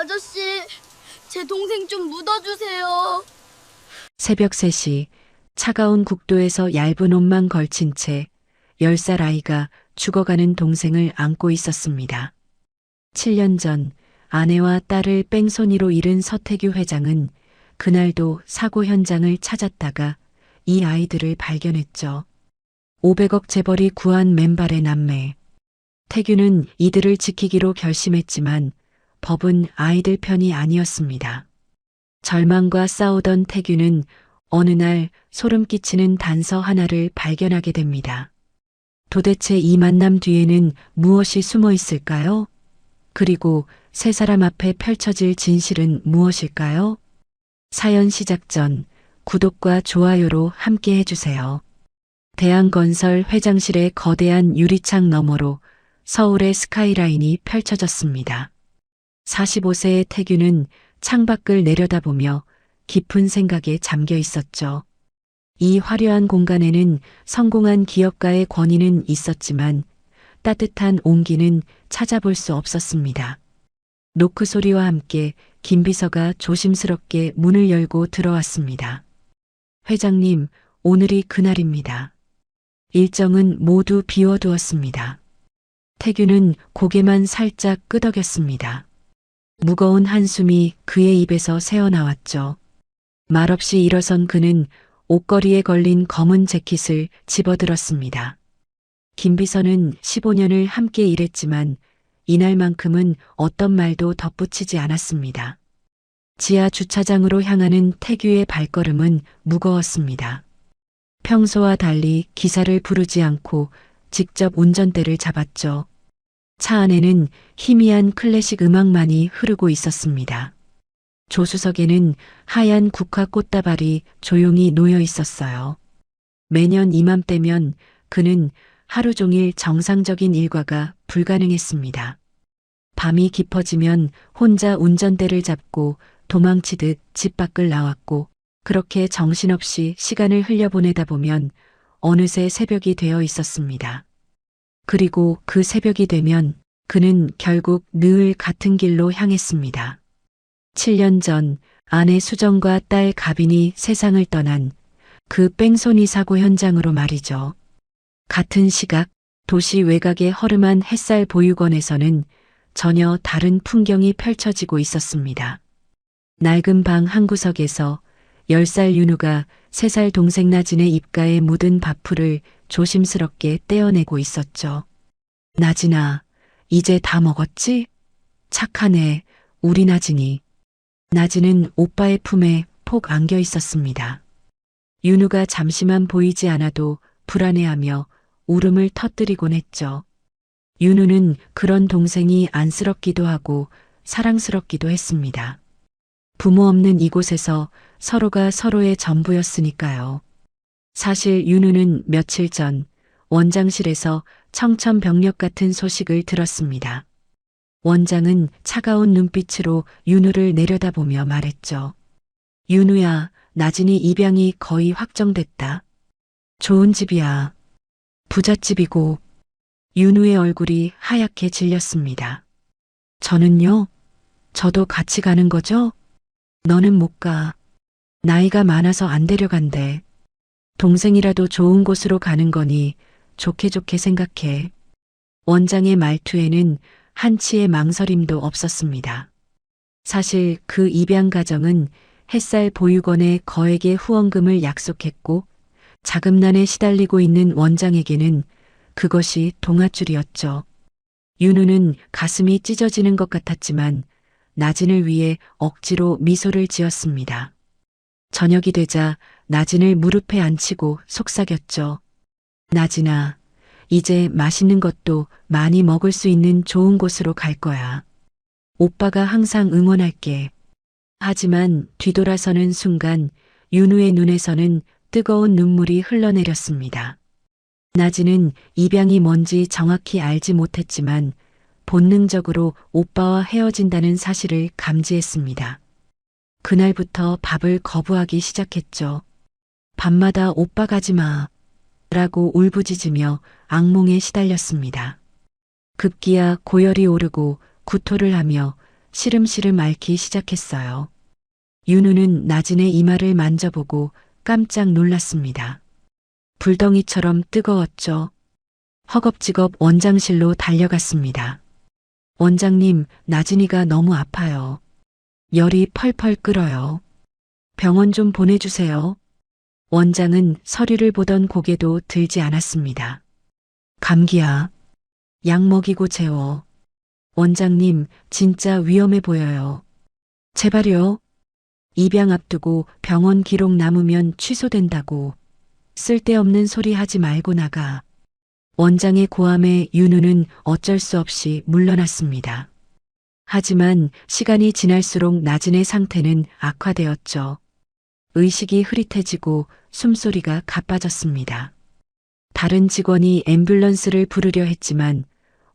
아저씨, 제 동생 좀 묻어주세요. 새벽 3시 차가운 국도에서 얇은 옷만 걸친 채 10살 아이가 죽어가는 동생을 안고 있었습니다. 7년 전 아내와 딸을 뺑소니로 잃은 서태규 회장은 그날도 사고 현장을 찾았다가 이 아이들을 발견했죠. 500억 재벌이 구한 맨발의 남매. 태규는 이들을 지키기로 결심했지만 법은 아이들 편이 아니었습니다. 절망과 싸우던 태규는 어느 날 소름 끼치는 단서 하나를 발견하게 됩니다. 도대체 이 만남 뒤에는 무엇이 숨어 있을까요? 그리고 세 사람 앞에 펼쳐질 진실은 무엇일까요? 사연 시작 전 구독과 좋아요로 함께 해주세요. 대한건설 회장실의 거대한 유리창 너머로 서울의 스카이라인이 펼쳐졌습니다. 45세의 태규는 창밖을 내려다보며 깊은 생각에 잠겨 있었죠. 이 화려한 공간에는 성공한 기업가의 권위는 있었지만 따뜻한 온기는 찾아볼 수 없었습니다. 노크 소리와 함께 김 비서가 조심스럽게 문을 열고 들어왔습니다. 회장님, 오늘이 그날입니다. 일정은 모두 비워두었습니다. 태규는 고개만 살짝 끄덕였습니다. 무거운 한숨이 그의 입에서 새어나왔죠. 말없이 일어선 그는 옷걸이에 걸린 검은 재킷을 집어들었습니다. 김 비서는 15년을 함께 일했지만 이날만큼은 어떤 말도 덧붙이지 않았습니다. 지하 주차장으로 향하는 태규의 발걸음은 무거웠습니다. 평소와 달리 기사를 부르지 않고 직접 운전대를 잡았죠. 차 안에는 희미한 클래식 음악만이 흐르고 있었습니다. 조수석에는 하얀 국화 꽃다발이 조용히 놓여 있었어요. 매년 이맘때면 그는 하루 종일 정상적인 일과가 불가능했습니다. 밤이 깊어지면 혼자 운전대를 잡고 도망치듯 집 밖을 나왔고 그렇게 정신없이 시간을 흘려보내다 보면 어느새 새벽이 되어 있었습니다. 그리고 그 새벽이 되면 그는 결국 늘 같은 길로 향했습니다. 7년 전 아내 수정과 딸 가빈이 세상을 떠난 그 뺑소니 사고 현장으로 말이죠. 같은 시각 도시 외곽의 허름한 햇살 보육원에서는 전혀 다른 풍경이 펼쳐지고 있었습니다. 낡은 방 한 구석에서 10살 윤우가 3살 동생 나진의 입가에 묻은 밥풀을 조심스럽게 떼어내고 있었죠. 나진아, 이제 다 먹었지? 착하네, 우리 나진이. 나진은 오빠의 품에 폭 안겨 있었습니다. 윤우가 잠시만 보이지 않아도 불안해하며 울음을 터뜨리곤 했죠. 윤우는 그런 동생이 안쓰럽기도 하고 사랑스럽기도 했습니다. 부모 없는 이곳에서 서로가 서로의 전부였으니까요. 사실 윤우는 며칠 전 원장실에서 청천벽력 같은 소식을 들었습니다. 원장은 차가운 눈빛으로 윤우를 내려다보며 말했죠. 윤우야, 나진이 입양이 거의 확정됐다. 좋은 집이야. 부잣집이고. 윤우의 얼굴이 하얗게 질렸습니다. 저는요? 저도 같이 가는 거죠? 너는 못 가. 나이가 많아서 안 데려간대. 동생이라도 좋은 곳으로 가는 거니 좋게 좋게 생각해. 원장의 말투에는 한치의 망설임도 없었습니다. 사실 그 입양 가정은 햇살 보육원에 거액의 후원금을 약속했고 자금난에 시달리고 있는 원장에게는 그것이 동아줄이었죠. 윤우는 가슴이 찢어지는 것 같았지만 나진을 위해 억지로 미소를 지었습니다. 저녁이 되자 나진을 무릎에 앉히고 속삭였죠. 나진아, 이제 맛있는 것도 많이 먹을 수 있는 좋은 곳으로 갈 거야. 오빠가 항상 응원할게. 하지만 뒤돌아서는 순간 윤우의 눈에서는 뜨거운 눈물이 흘러내렸습니다. 나진은 입양이 뭔지 정확히 알지 못했지만 본능적으로 오빠와 헤어진다는 사실을 감지했습니다. 그날부터 밥을 거부하기 시작했죠. 밤마다 오빠 가지 마. 라고 울부짖으며 악몽에 시달렸습니다. 급기야 고열이 오르고 구토를 하며 시름시름 앓기 시작했어요. 윤우는 나진의 이마를 만져보고 깜짝 놀랐습니다. 불덩이처럼 뜨거웠죠. 허겁지겁 원장실로 달려갔습니다. 원장님, 나진이가 너무 아파요. 열이 펄펄 끓어요. 병원 좀 보내주세요. 원장은 서류를 보던 고개도 들지 않았습니다. 감기야. 약 먹이고 재워. 원장님, 진짜 위험해 보여요. 제발요. 입양 앞두고 병원 기록 남으면 취소된다고. 쓸데없는 소리 하지 말고 나가. 원장의 고함에 윤우는 어쩔 수 없이 물러났습니다. 하지만 시간이 지날수록 나진의 상태는 악화되었죠. 의식이 흐릿해지고 숨소리가 가빠졌습니다. 다른 직원이 앰뷸런스를 부르려 했지만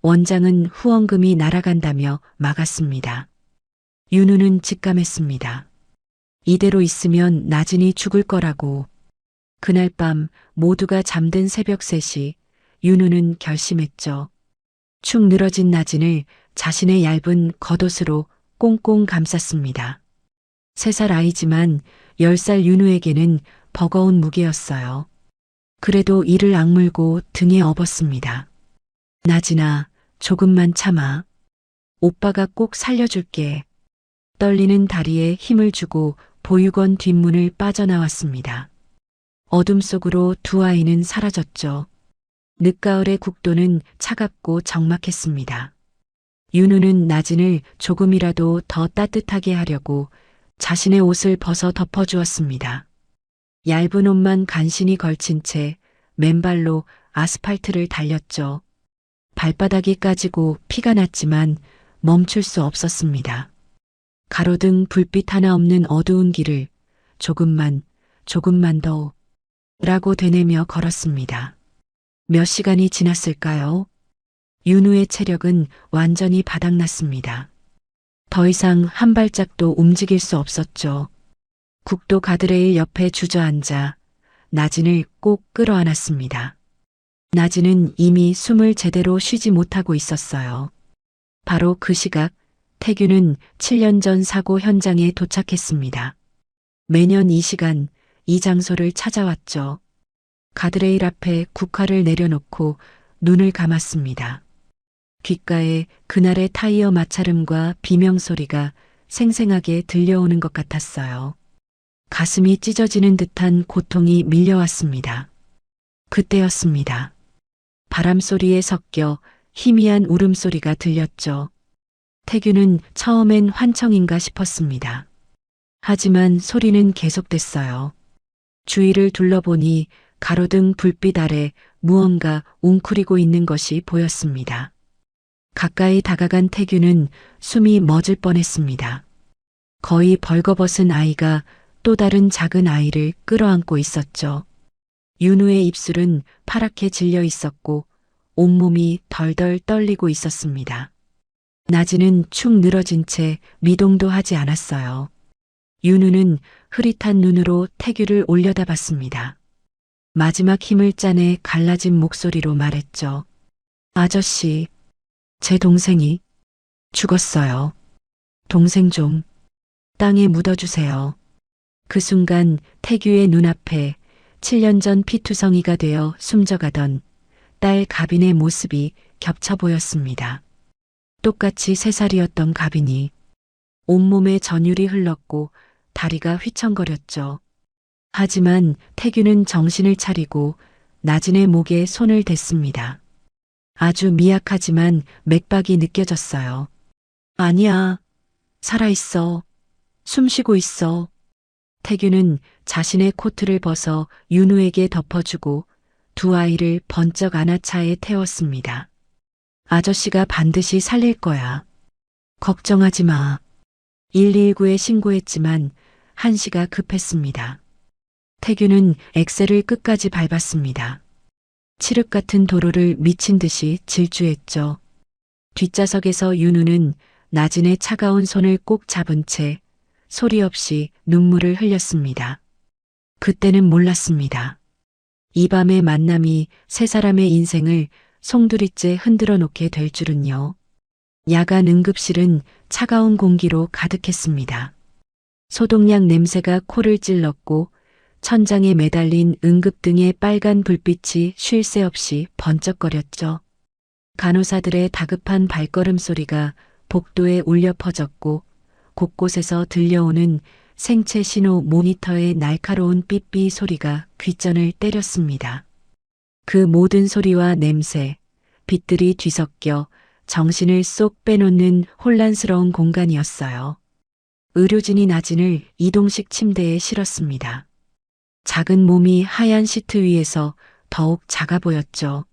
원장은 후원금이 날아간다며 막았습니다. 윤우는 직감했습니다. 이대로 있으면 나진이 죽을 거라고. 그날 밤 모두가 잠든 새벽 3시 윤우는 결심했죠. 축 늘어진 나진을 자신의 얇은 겉옷으로 꽁꽁 감쌌습니다. 3살 아이지만 10살 윤우에게는 버거운 무게였어요. 그래도 이를 악물고 등에 업었습니다. 나진아, 조금만 참아. 오빠가 꼭 살려줄게. 떨리는 다리에 힘을 주고 보육원 뒷문을 빠져나왔습니다. 어둠 속으로 두 아이는 사라졌죠. 늦가을의 국도는 차갑고 적막했습니다. 윤우는 나진을 조금이라도 더 따뜻하게 하려고 자신의 옷을 벗어 덮어주었습니다. 얇은 옷만 간신히 걸친 채 맨발로 아스팔트를 달렸죠. 발바닥이 까지고 피가 났지만 멈출 수 없었습니다. 가로등 불빛 하나 없는 어두운 길을 조금만 더 라고 되뇌며 걸었습니다. 몇 시간이 지났을까요? 윤우의 체력은 완전히 바닥났습니다. 더 이상 한 발짝도 움직일 수 없었죠. 국도 가드레일 옆에 주저앉아 나진을 꼭 끌어안았습니다. 나진은 이미 숨을 제대로 쉬지 못하고 있었어요. 바로 그 시각 태규는 7년 전 사고 현장에 도착했습니다. 매년 이 시간, 이 장소를 찾아왔죠. 가드레일 앞에 국화를 내려놓고 눈을 감았습니다. 귓가에 그날의 타이어 마찰음과 비명소리가 생생하게 들려오는 것 같았어요. 가슴이 찢어지는 듯한 고통이 밀려왔습니다. 그때였습니다. 바람소리에 섞여 희미한 울음소리가 들렸죠. 태규는 처음엔 환청인가 싶었습니다. 하지만 소리는 계속됐어요. 주위를 둘러보니 가로등 불빛 아래 무언가 웅크리고 있는 것이 보였습니다. 가까이 다가간 태규는 숨이 멎을 뻔했습니다. 거의 벌거벗은 아이가 또 다른 작은 아이를 끌어안고 있었죠. 윤우의 입술은 파랗게 질려 있었고 온몸이 덜덜 떨리고 있었습니다. 나진은 축 늘어진 채 미동도 하지 않았어요. 윤우는 흐릿한 눈으로 태규를 올려다봤습니다. 마지막 힘을 짜내 갈라진 목소리로 말했죠. 아저씨, 제 동생이 죽었어요. 동생 좀 땅에 묻어주세요. 그 순간 태규의 눈앞에 7년 전 피투성이가 되어 숨져가던 딸 가빈의 모습이 겹쳐 보였습니다. 똑같이 3살이었던 가빈이 온몸에 전율이 흘렀고 다리가 휘청거렸죠. 하지만 태규는 정신을 차리고 나진의 목에 손을 댔습니다. 아주 미약하지만 맥박이 느껴졌어요. 아니야, 살아있어. 숨쉬고 있어. 태규는 자신의 코트를 벗어 윤우에게 덮어주고 두 아이를 번쩍 안아 차에 태웠습니다. 아저씨가 반드시 살릴 거야. 걱정하지 마. 119에 신고했지만 한시가 급했습니다. 태규는 엑셀을 끝까지 밟았습니다. 칠흑 같은 도로를 미친 듯이 질주했죠. 뒷좌석에서 윤우는 나진의 차가운 손을 꼭 잡은 채 소리 없이 눈물을 흘렸습니다. 그때는 몰랐습니다. 이 밤의 만남이 세 사람의 인생을 송두리째 흔들어 놓게 될 줄은요. 야간 응급실은 차가운 공기로 가득했습니다. 소독약 냄새가 코를 찔렀고 천장에 매달린 응급등의 빨간 불빛이 쉴 새 없이 번쩍거렸죠. 간호사들의 다급한 발걸음 소리가 복도에 울려 퍼졌고 곳곳에서 들려오는 생체 신호 모니터의 날카로운 삐삐 소리가 귓전을 때렸습니다. 그 모든 소리와 냄새, 빛들이 뒤섞여 정신을 쏙 빼놓는 혼란스러운 공간이었어요. 의료진이 나진을 이동식 침대에 실었습니다. 작은 몸이 하얀 시트 위에서 더욱 작아 보였죠.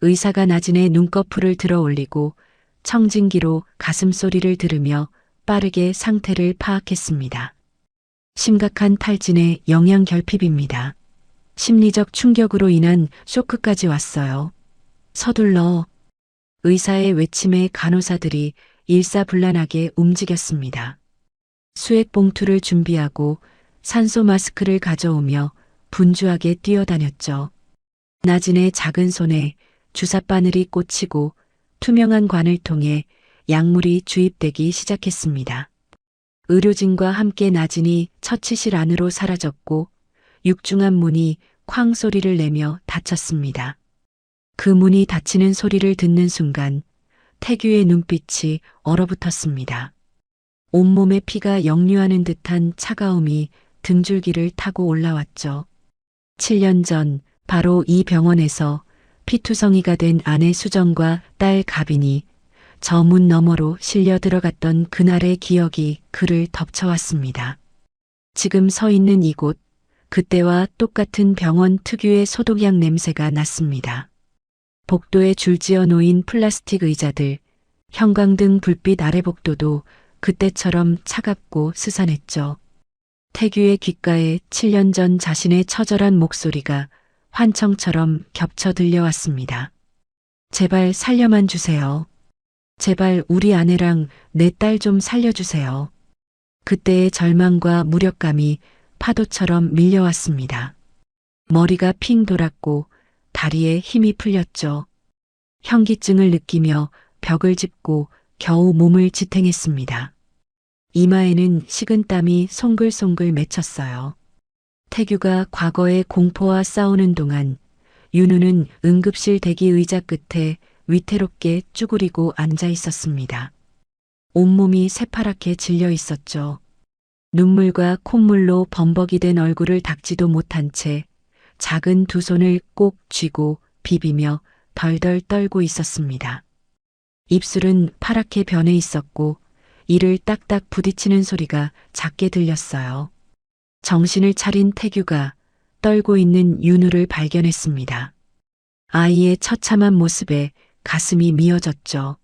의사가 나진의 눈꺼풀을 들어 올리고 청진기로 가슴 소리를 들으며 빠르게 상태를 파악했습니다. 심각한 탈진의 영양 결핍입니다. 심리적 충격으로 인한 쇼크까지 왔어요. 서둘러. 의사의 외침에 간호사들이 일사불란하게 움직였습니다. 수액 봉투를 준비하고 산소 마스크를 가져오며 분주하게 뛰어다녔죠. 나진의 작은 손에 주사바늘이 꽂히고 투명한 관을 통해 약물이 주입되기 시작했습니다. 의료진과 함께 나진이 처치실 안으로 사라졌고 육중한 문이 쾅 소리를 내며 닫혔습니다. 그 문이 닫히는 소리를 듣는 순간 태규의 눈빛이 얼어붙었습니다. 온몸에 피가 역류하는 듯한 차가움이 등줄기를 타고 올라왔죠. 7년 전 바로 이 병원에서 피투성이가 된 아내 수정과 딸 가빈이 저 문 너머로 실려 들어갔던 그날의 기억이 그를 덮쳐왔습니다. 지금 서 있는 이곳, 그때와 똑같은 병원 특유의 소독약 냄새가 났습니다. 복도에 줄지어 놓인 플라스틱 의자들, 형광등 불빛 아래 복도도 그때처럼 차갑고 스산했죠. 태규의 귓가에 7년 전 자신의 처절한 목소리가 환청처럼 겹쳐 들려왔습니다. 제발 살려만 주세요. 제발 우리 아내랑 내 딸 좀 살려주세요. 그때의 절망과 무력감이 파도처럼 밀려왔습니다. 머리가 핑 돌았고 다리에 힘이 풀렸죠. 현기증을 느끼며 벽을 짚고 겨우 몸을 지탱했습니다. 이마에는 식은땀이 송글송글 맺혔어요. 태규가 과거의 공포와 싸우는 동안 윤우는 응급실 대기 의자 끝에 위태롭게 쭈그리고 앉아 있었습니다. 온몸이 새파랗게 질려 있었죠. 눈물과 콧물로 범벅이 된 얼굴을 닦지도 못한 채 작은 두 손을 꼭 쥐고 비비며 덜덜 떨고 있었습니다. 입술은 파랗게 변해 있었고 이를 딱딱 부딪히는 소리가 작게 들렸어요. 정신을 차린 태규가 떨고 있는 윤우를 발견했습니다. 아이의 처참한 모습에 가슴이 미어졌죠.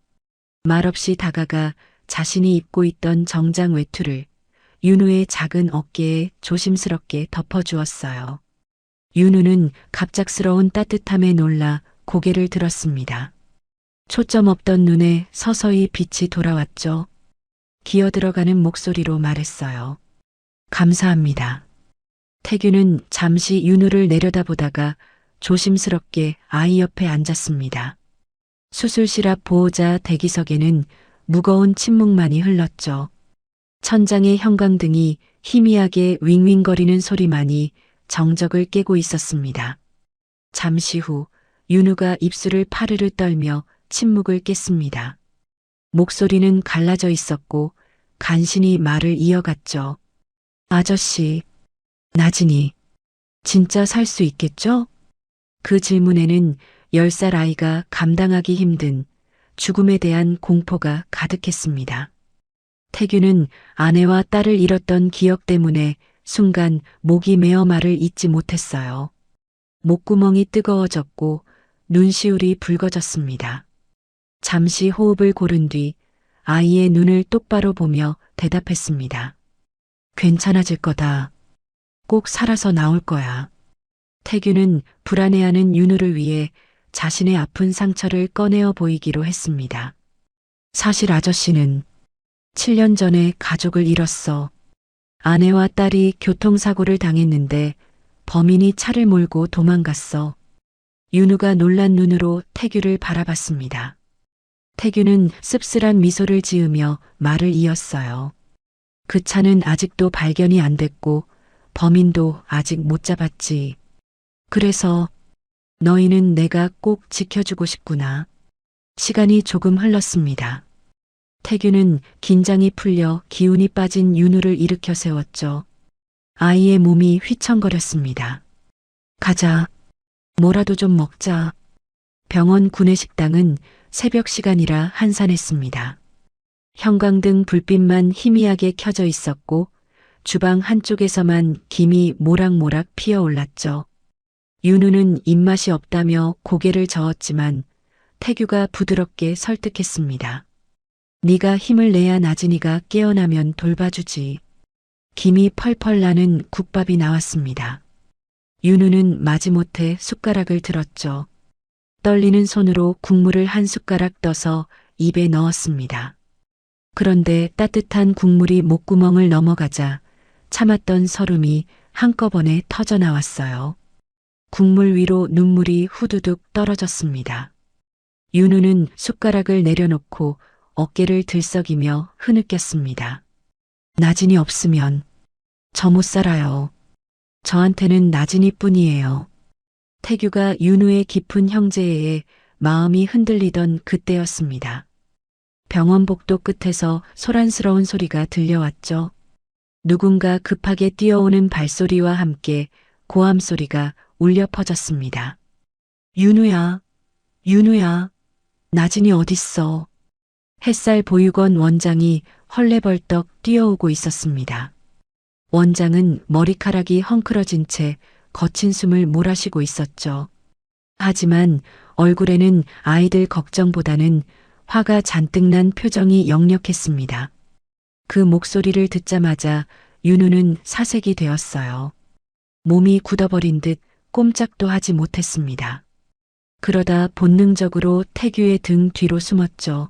말없이 다가가 자신이 입고 있던 정장 외투를 윤우의 작은 어깨에 조심스럽게 덮어주었어요. 윤우는 갑작스러운 따뜻함에 놀라 고개를 들었습니다. 초점 없던 눈에 서서히 빛이 돌아왔죠. 기어들어가는 목소리로 말했어요. 감사합니다. 태규는 잠시 윤우를 내려다보다가 조심스럽게 아이 옆에 앉았습니다. 수술실 앞 보호자 대기석에는 무거운 침묵만이 흘렀죠. 천장의 형광등이 희미하게 윙윙거리는 소리만이 정적을 깨고 있었습니다. 잠시 후 윤우가 입술을 파르르 떨며 침묵을 깼습니다. 목소리는 갈라져 있었고 간신히 말을 이어갔죠. 아저씨, 나진이 진짜 살 수 있겠죠? 그 질문에는 10살 아이가 감당하기 힘든 죽음에 대한 공포가 가득했습니다. 태규는 아내와 딸을 잃었던 기억 때문에 순간 목이 메어 말을 잇지 못했어요. 목구멍이 뜨거워졌고 눈시울이 붉어졌습니다. 잠시 호흡을 고른 뒤 아이의 눈을 똑바로 보며 대답했습니다. 괜찮아질 거다. 꼭 살아서 나올 거야. 태규는 불안해하는 윤우를 위해 자신의 아픈 상처를 꺼내어 보이기로 했습니다. 사실 아저씨는 7년 전에 가족을 잃었어. 아내와 딸이 교통사고를 당했는데 범인이 차를 몰고 도망갔어. 윤우가 놀란 눈으로 태규를 바라봤습니다. 태규는 씁쓸한 미소를 지으며 말을 이었어요. 그 차는 아직도 발견이 안 됐고 범인도 아직 못 잡았지. 그래서 너희는 내가 꼭 지켜주고 싶구나. 시간이 조금 흘렀습니다. 태규는 긴장이 풀려 기운이 빠진 윤우를 일으켜 세웠죠. 아이의 몸이 휘청거렸습니다. 가자. 뭐라도 좀 먹자. 병원 구내식당은 새벽 시간이라 한산했습니다. 형광등 불빛만 희미하게 켜져 있었고 주방 한쪽에서만 김이 모락모락 피어올랐죠. 윤우는 입맛이 없다며 고개를 저었지만 태규가 부드럽게 설득했습니다. 네가 힘을 내야 나진이가 깨어나면 돌봐주지. 김이 펄펄 나는 국밥이 나왔습니다. 윤우는 마지못해 숟가락을 들었죠. 떨리는 손으로 국물을 한 숟가락 떠서 입에 넣었습니다. 그런데 따뜻한 국물이 목구멍을 넘어가자 참았던 설움이 한꺼번에 터져 나왔어요. 국물 위로 눈물이 후두둑 떨어졌습니다. 윤우는 숟가락을 내려놓고 어깨를 들썩이며 흐느꼈습니다. 나진이 없으면 저 못 살아요. 저한테는 나진이 뿐이에요. 태규가 윤우의 깊은 형제에 마음이 흔들리던 그때였습니다. 병원 복도 끝에서 소란스러운 소리가 들려왔죠. 누군가 급하게 뛰어오는 발소리와 함께 고함 소리가 울려 퍼졌습니다. 윤우야, 윤우야, 나진이 어딨어? 햇살 보육원 원장이 헐레벌떡 뛰어오고 있었습니다. 원장은 머리카락이 헝클어진 채 거친 숨을 몰아쉬고 있었죠. 하지만 얼굴에는 아이들 걱정보다는 화가 잔뜩 난 표정이 역력했습니다. 그 목소리를 듣자마자 윤우는 사색이 되었어요. 몸이 굳어버린 듯 꼼짝도 하지 못했습니다. 그러다 본능적으로 태규의 등 뒤로 숨었죠.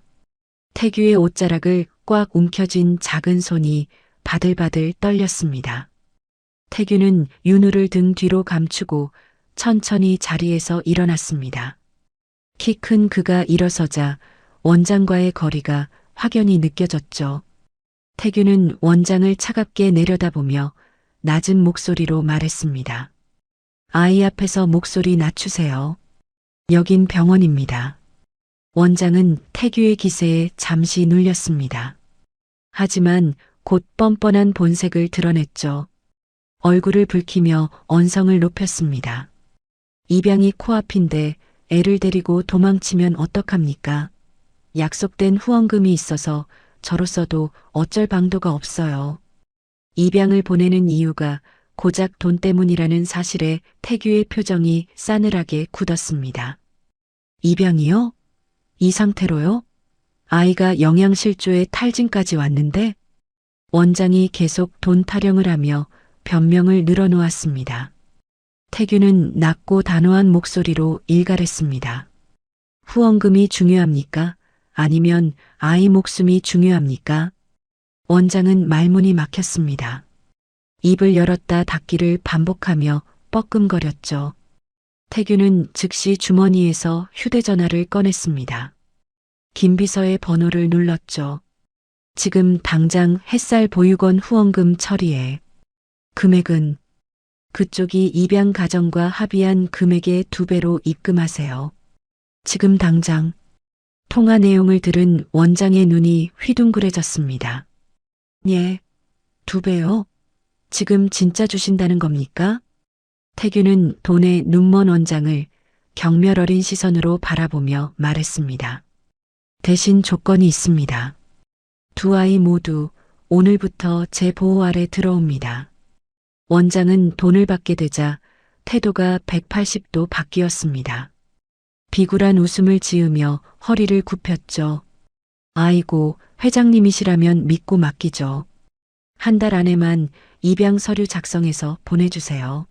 태규의 옷자락을 꽉 움켜쥔 작은 손이 바들바들 떨렸습니다. 태규는 윤우를 등 뒤로 감추고 천천히 자리에서 일어났습니다. 키 큰 그가 일어서자 원장과의 거리가 확연히 느껴졌죠. 태규는 원장을 차갑게 내려다보며 낮은 목소리로 말했습니다. 아이 앞에서 목소리 낮추세요. 여긴 병원입니다. 원장은 태규의 기세에 잠시 눌렸습니다. 하지만 곧 뻔뻔한 본색을 드러냈죠. 얼굴을 붉히며 언성을 높였습니다. 입양이 코앞인데 애를 데리고 도망치면 어떡합니까? 약속된 후원금이 있어서 저로서도 어쩔 방도가 없어요. 입양을 보내는 이유가 고작 돈 때문이라는 사실에 태규의 표정이 싸늘하게 굳었습니다. 입양이요? 이 상태로요? 아이가 영양실조에 탈진까지 왔는데? 원장이 계속 돈 타령을 하며 변명을 늘어놓았습니다. 태규는 낮고 단호한 목소리로 일갈했습니다. 후원금이 중요합니까? 아니면 아이 목숨이 중요합니까? 원장은 말문이 막혔습니다. 입을 열었다 닫기를 반복하며 뻐끔거렸죠. 태규는 즉시 주머니에서 휴대전화를 꺼냈습니다. 김비서의 번호를 눌렀죠. 지금 당장 햇살 보육원 후원금 처리해. 금액은 그쪽이 입양 가정과 합의한 금액의 2배로 입금하세요. 지금 당장. 통화 내용을 들은 원장의 눈이 휘둥그레졌습니다. 예, 2배요? 지금 진짜 주신다는 겁니까? 태규는 돈에 눈먼 원장을 경멸 어린 시선으로 바라보며 말했습니다. 대신 조건이 있습니다. 두 아이 모두 오늘부터 제 보호 아래 들어옵니다. 원장은 돈을 받게 되자 태도가 180도 바뀌었습니다. 비굴한 웃음을 지으며 허리를 굽혔죠. 아이고, 회장님이시라면 믿고 맡기죠. 한 달 안에만 입양 서류 작성해서 보내주세요.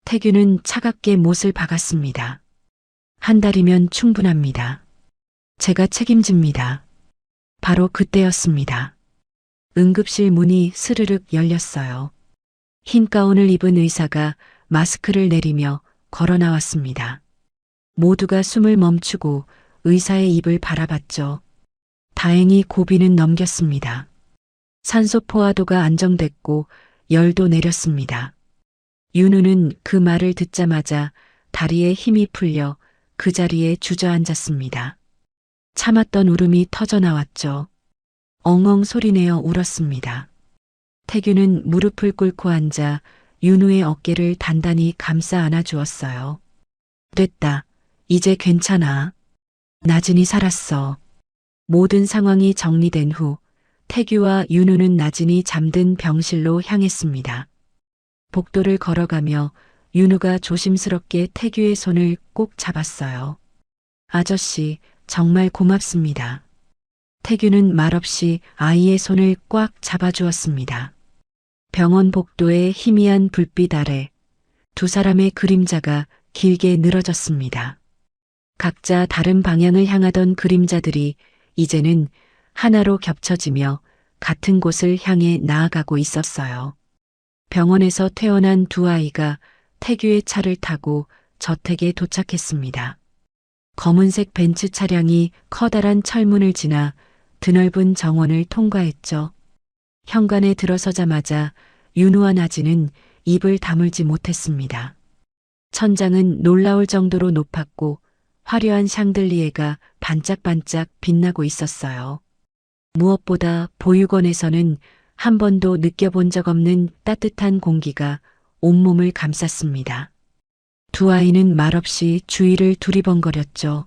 태규는 차갑게 못을 박았습니다. 한 달이면 충분합니다. 제가 책임집니다. 바로 그때였습니다. 응급실 문이 스르륵 열렸어요. 흰 가운을 입은 의사가 마스크를 내리며 걸어 나왔습니다. 모두가 숨을 멈추고 의사의 입을 바라봤죠. 다행히 고비는 넘겼습니다. 산소 포화도가 안정됐고 열도 내렸습니다. 윤우는 그 말을 듣자마자 다리에 힘이 풀려 그 자리에 주저앉았습니다. 참았던 울음이 터져나왔죠. 엉엉 소리내어 울었습니다. 태규는 무릎을 꿇고 앉아 윤우의 어깨를 단단히 감싸 안아주었어요. 됐다. 이제 괜찮아. 나진이 살았어. 모든 상황이 정리된 후 태규와 윤우는 나진이 잠든 병실로 향했습니다. 복도를 걸어가며 윤우가 조심스럽게 태규의 손을 꼭 잡았어요. 아저씨, 정말 고맙습니다. 태규는 말없이 아이의 손을 꽉 잡아주었습니다. 병원 복도의 희미한 불빛 아래 두 사람의 그림자가 길게 늘어졌습니다. 각자 다른 방향을 향하던 그림자들이 이제는 하나로 겹쳐지며 같은 곳을 향해 나아가고 있었어요. 병원에서 퇴원한 두 아이가 태규의 차를 타고 저택에 도착했습니다. 검은색 벤츠 차량이 커다란 철문을 지나 드넓은 정원을 통과했죠. 현관에 들어서자마자 윤우와 나진은 입을 다물지 못했습니다. 천장은 놀라울 정도로 높았고 화려한 샹들리에가 반짝반짝 빛나고 있었어요. 무엇보다 보육원에서는 한 번도 느껴본 적 없는 따뜻한 공기가 온몸을 감쌌습니다. 두 아이는 말없이 주위를 두리번거렸죠.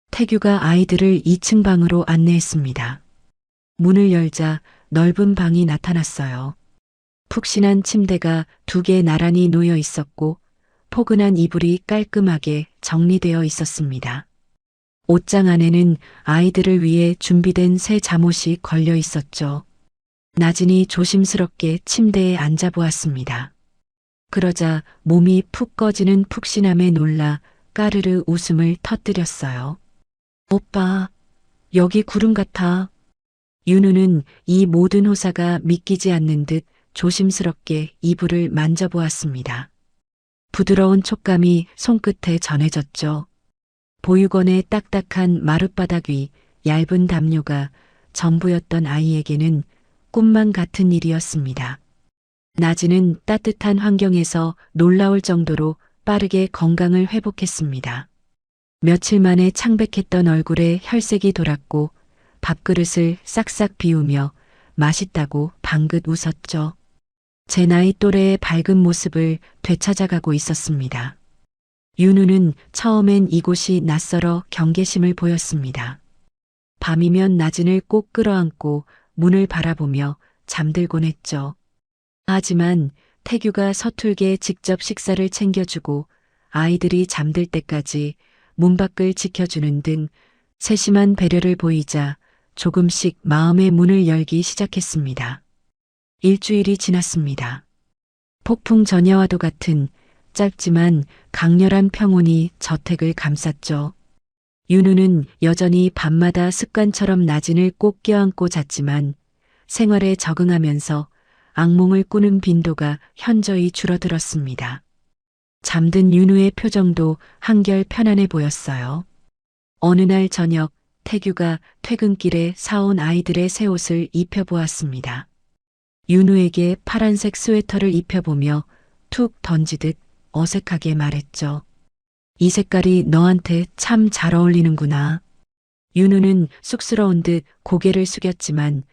태규가 아이들을 2층 방으로 안내했습니다. 문을 열자 넓은 방이 나타났어요. 푹신한 침대가 2개 나란히 놓여 있었고 포근한 이불이 깔끔하게 정리되어 있었습니다. 옷장 안에는 아이들을 위해 준비된 새 잠옷이 걸려 있었죠. 나진이 조심스럽게 침대에 앉아보았습니다. 그러자 몸이 푹 꺼지는 푹신함에 놀라 까르르 웃음을 터뜨렸어요. 오빠, 여기 구름 같아. 윤우는 이 모든 호사가 믿기지 않는 듯 조심스럽게 이불을 만져보았습니다. 부드러운 촉감이 손끝에 전해졌죠. 보육원의 딱딱한 마룻바닥 위 얇은 담요가 전부였던 아이에게는 꿈만 같은 일이었습니다. 나진은 따뜻한 환경에서 놀라울 정도로 빠르게 건강을 회복했습니다. 며칠 만에 창백했던 얼굴에 혈색이 돌았고 밥그릇을 싹싹 비우며 맛있다고 방긋 웃었죠. 제 나이 또래의 밝은 모습을 되찾아가고 있었습니다. 윤우는 처음엔 이곳이 낯설어 경계심을 보였습니다. 밤이면 나진을 꼭 끌어안고 문을 바라보며 잠들곤 했죠. 하지만 태규가 서툴게 직접 식사를 챙겨주고 아이들이 잠들 때까지 문 밖을 지켜주는 등 세심한 배려를 보이자 조금씩 마음의 문을 열기 시작했습니다. 일주일이 지났습니다. 폭풍 전야와도 같은 짧지만 강렬한 평온이 저택을 감쌌죠. 윤우는 여전히 밤마다 습관처럼 나진을 꼭 껴안고 잤지만 생활에 적응하면서 악몽을 꾸는 빈도가 현저히 줄어들었습니다. 잠든 윤우의 표정도 한결 편안해 보였어요. 어느 날 저녁 태규가 퇴근길에 사온 아이들의 새 옷을 입혀보았습니다. 윤우에게 파란색 스웨터를 입혀보며 툭 던지듯 어색하게 말했죠. 이 색깔이 너한테 참 잘 어울리는구나. 윤우는 쑥스러운 듯 고개를 숙였지만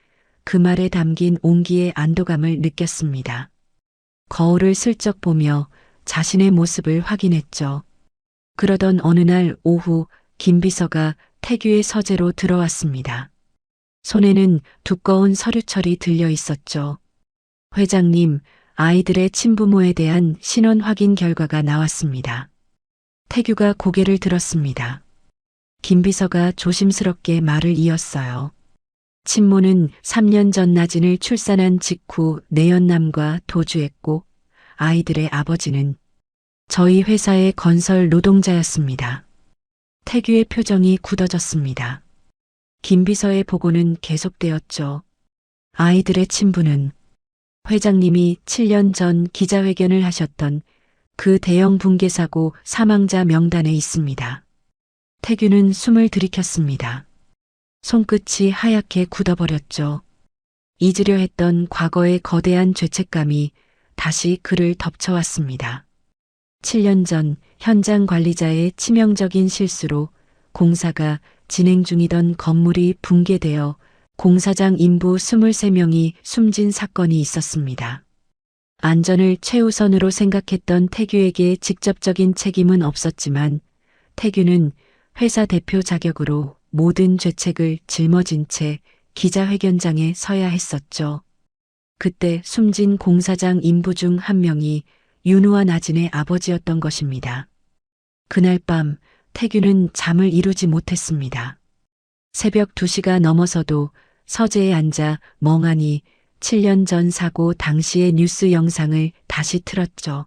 그 말에 담긴 온기의 안도감을 느꼈습니다. 거울을 슬쩍 보며 자신의 모습을 확인했죠. 그러던 어느 날 오후 김 비서가 태규의 서재로 들어왔습니다. 손에는 두꺼운 서류철이 들려 있었죠. 회장님, 아이들의 친부모에 대한 신원 확인 결과가 나왔습니다. 태규가 고개를 들었습니다. 김 비서가 조심스럽게 말을 이었어요. 친모는 3년 전 나진을 출산한 직후 내연남과 도주했고 아이들의 아버지는 저희 회사의 건설 노동자였습니다. 태규의 표정이 굳어졌습니다. 김 비서의 보고는 계속되었죠. 아이들의 친부는 회장님이 7년 전 기자회견을 하셨던 그 대형 붕괴 사고 사망자 명단에 있습니다. 태규는 숨을 들이켰습니다. 손끝이 하얗게 굳어버렸죠. 잊으려 했던 과거의 거대한 죄책감이 다시 그를 덮쳐왔습니다. 7년 전 현장 관리자의 치명적인 실수로 공사가 진행 중이던 건물이 붕괴되어 공사장 인부 23명이 숨진 사건이 있었습니다. 안전을 최우선으로 생각했던 태규에게 직접적인 책임은 없었지만 태규는 회사 대표 자격으로 모든 죄책을 짊어진 채 기자회견장에 서야 했었죠. 그때 숨진 공사장 인부 중 한 명이 윤우와 나진의 아버지였던 것입니다. 그날 밤 태규는 잠을 이루지 못했습니다. 새벽 2시가 넘어서도 서재에 앉아 멍하니 7년 전 사고 당시의 뉴스 영상을 다시 틀었죠.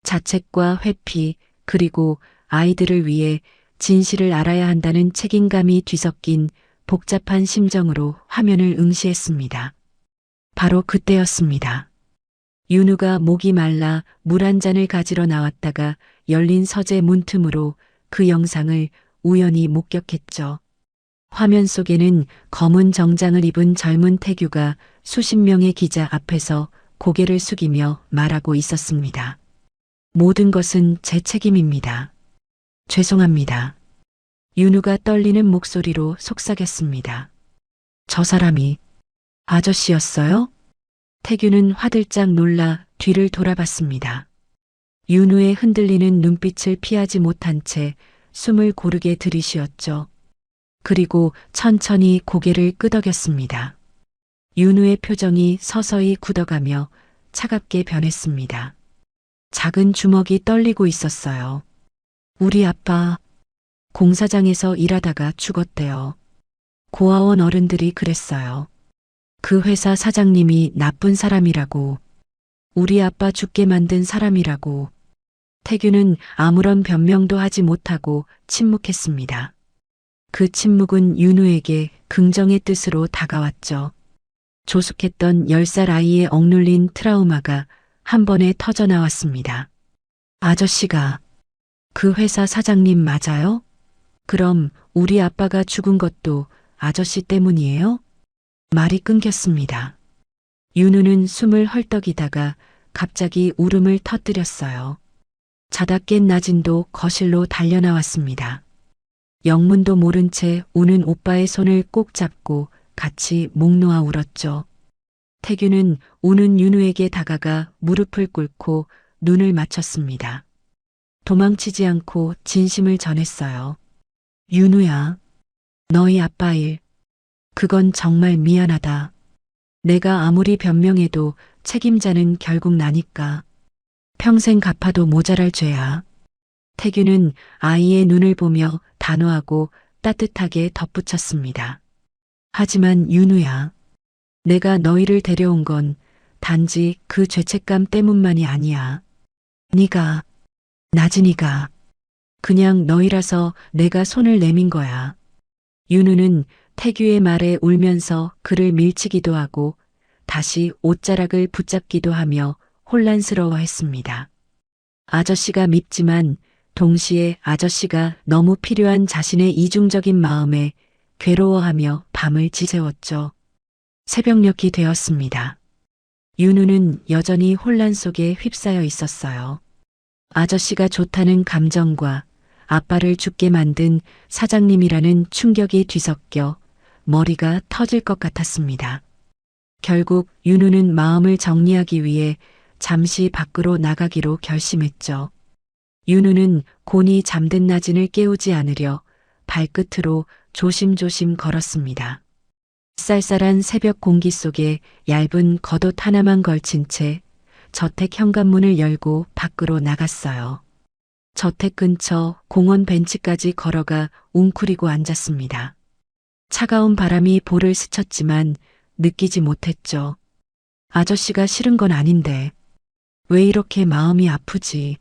자책과 회피 그리고 아이들을 위해 진실을 알아야 한다는 책임감이 뒤섞인 복잡한 심정으로 화면을 응시했습니다. 바로 그때였습니다. 윤우가 목이 말라 물 한 잔을 가지러 나왔다가 열린 서재 문틈으로 그 영상을 우연히 목격했죠. 화면 속에는 검은 정장을 입은 젊은 태규가 수십 명의 기자 앞에서 고개를 숙이며 말하고 있었습니다. 모든 것은 제 책임입니다. 죄송합니다. 윤우가 떨리는 목소리로 속삭였습니다. 저 사람이 아저씨였어요? 태규는 화들짝 놀라 뒤를 돌아봤습니다. 윤우의 흔들리는 눈빛을 피하지 못한 채 숨을 고르게 들이쉬었죠. 그리고 천천히 고개를 끄덕였습니다. 윤우의 표정이 서서히 굳어가며 차갑게 변했습니다. 작은 주먹이 떨리고 있었어요. 우리 아빠 공사장에서 일하다가 죽었대요. 고아원 어른들이 그랬어요. 그 회사 사장님이 나쁜 사람이라고, 우리 아빠 죽게 만든 사람이라고. 태규는 아무런 변명도 하지 못하고 침묵했습니다. 그 침묵은 윤우에게 긍정의 뜻으로 다가왔죠. 조숙했던 10살 아이의 억눌린 트라우마가 한 번에 터져나왔습니다. 아저씨가 그 회사 사장님 맞아요? 그럼 우리 아빠가 죽은 것도 아저씨 때문이에요? 말이 끊겼습니다. 윤우는 숨을 헐떡이다가 갑자기 울음을 터뜨렸어요. 자다 깬 나진도 거실로 달려나왔습니다. 영문도 모른 채 우는 오빠의 손을 꼭 잡고 같이 목 놓아 울었죠. 태규는 우는 윤우에게 다가가 무릎을 꿇고 눈을 맞췄습니다. 도망치지 않고 진심을 전했어요. 윤우야, 너희 아빠 일, 그건 정말 미안하다. 내가 아무리 변명해도 책임자는 결국 나니까. 평생 갚아도 모자랄 죄야. 태규는 아이의 눈을 보며 단호하고 따뜻하게 덧붙였습니다. 하지만 윤우야, 내가 너희를 데려온 건 단지 그 죄책감 때문만이 아니야. 네가, 나진이가 그냥 너희라서 내가 손을 내민 거야. 윤우는 태규의 말에 울면서 그를 밀치기도 하고 다시 옷자락을 붙잡기도 하며 혼란스러워했습니다. 아저씨가 밉지만 동시에 아저씨가 너무 필요한 자신의 이중적인 마음에 괴로워하며 밤을 지새웠죠. 새벽녘이 되었습니다. 윤우는 여전히 혼란 속에 휩싸여 있었어요. 아저씨가 좋다는 감정과 아빠를 죽게 만든 사장님이라는 충격이 뒤섞여 머리가 터질 것 같았습니다. 결국 윤우는 마음을 정리하기 위해 잠시 밖으로 나가기로 결심했죠. 윤우는 곤히 잠든 나진을 깨우지 않으려 발끝으로 조심조심 걸었습니다. 쌀쌀한 새벽 공기 속에 얇은 겉옷 하나만 걸친 채 저택 현관문을 열고 밖으로 나갔어요. 저택 근처 공원 벤치까지 걸어가 웅크리고 앉았습니다. 차가운 바람이 볼을 스쳤지만 느끼지 못했죠. 아저씨가 싫은 건 아닌데 왜 이렇게 마음이 아프지?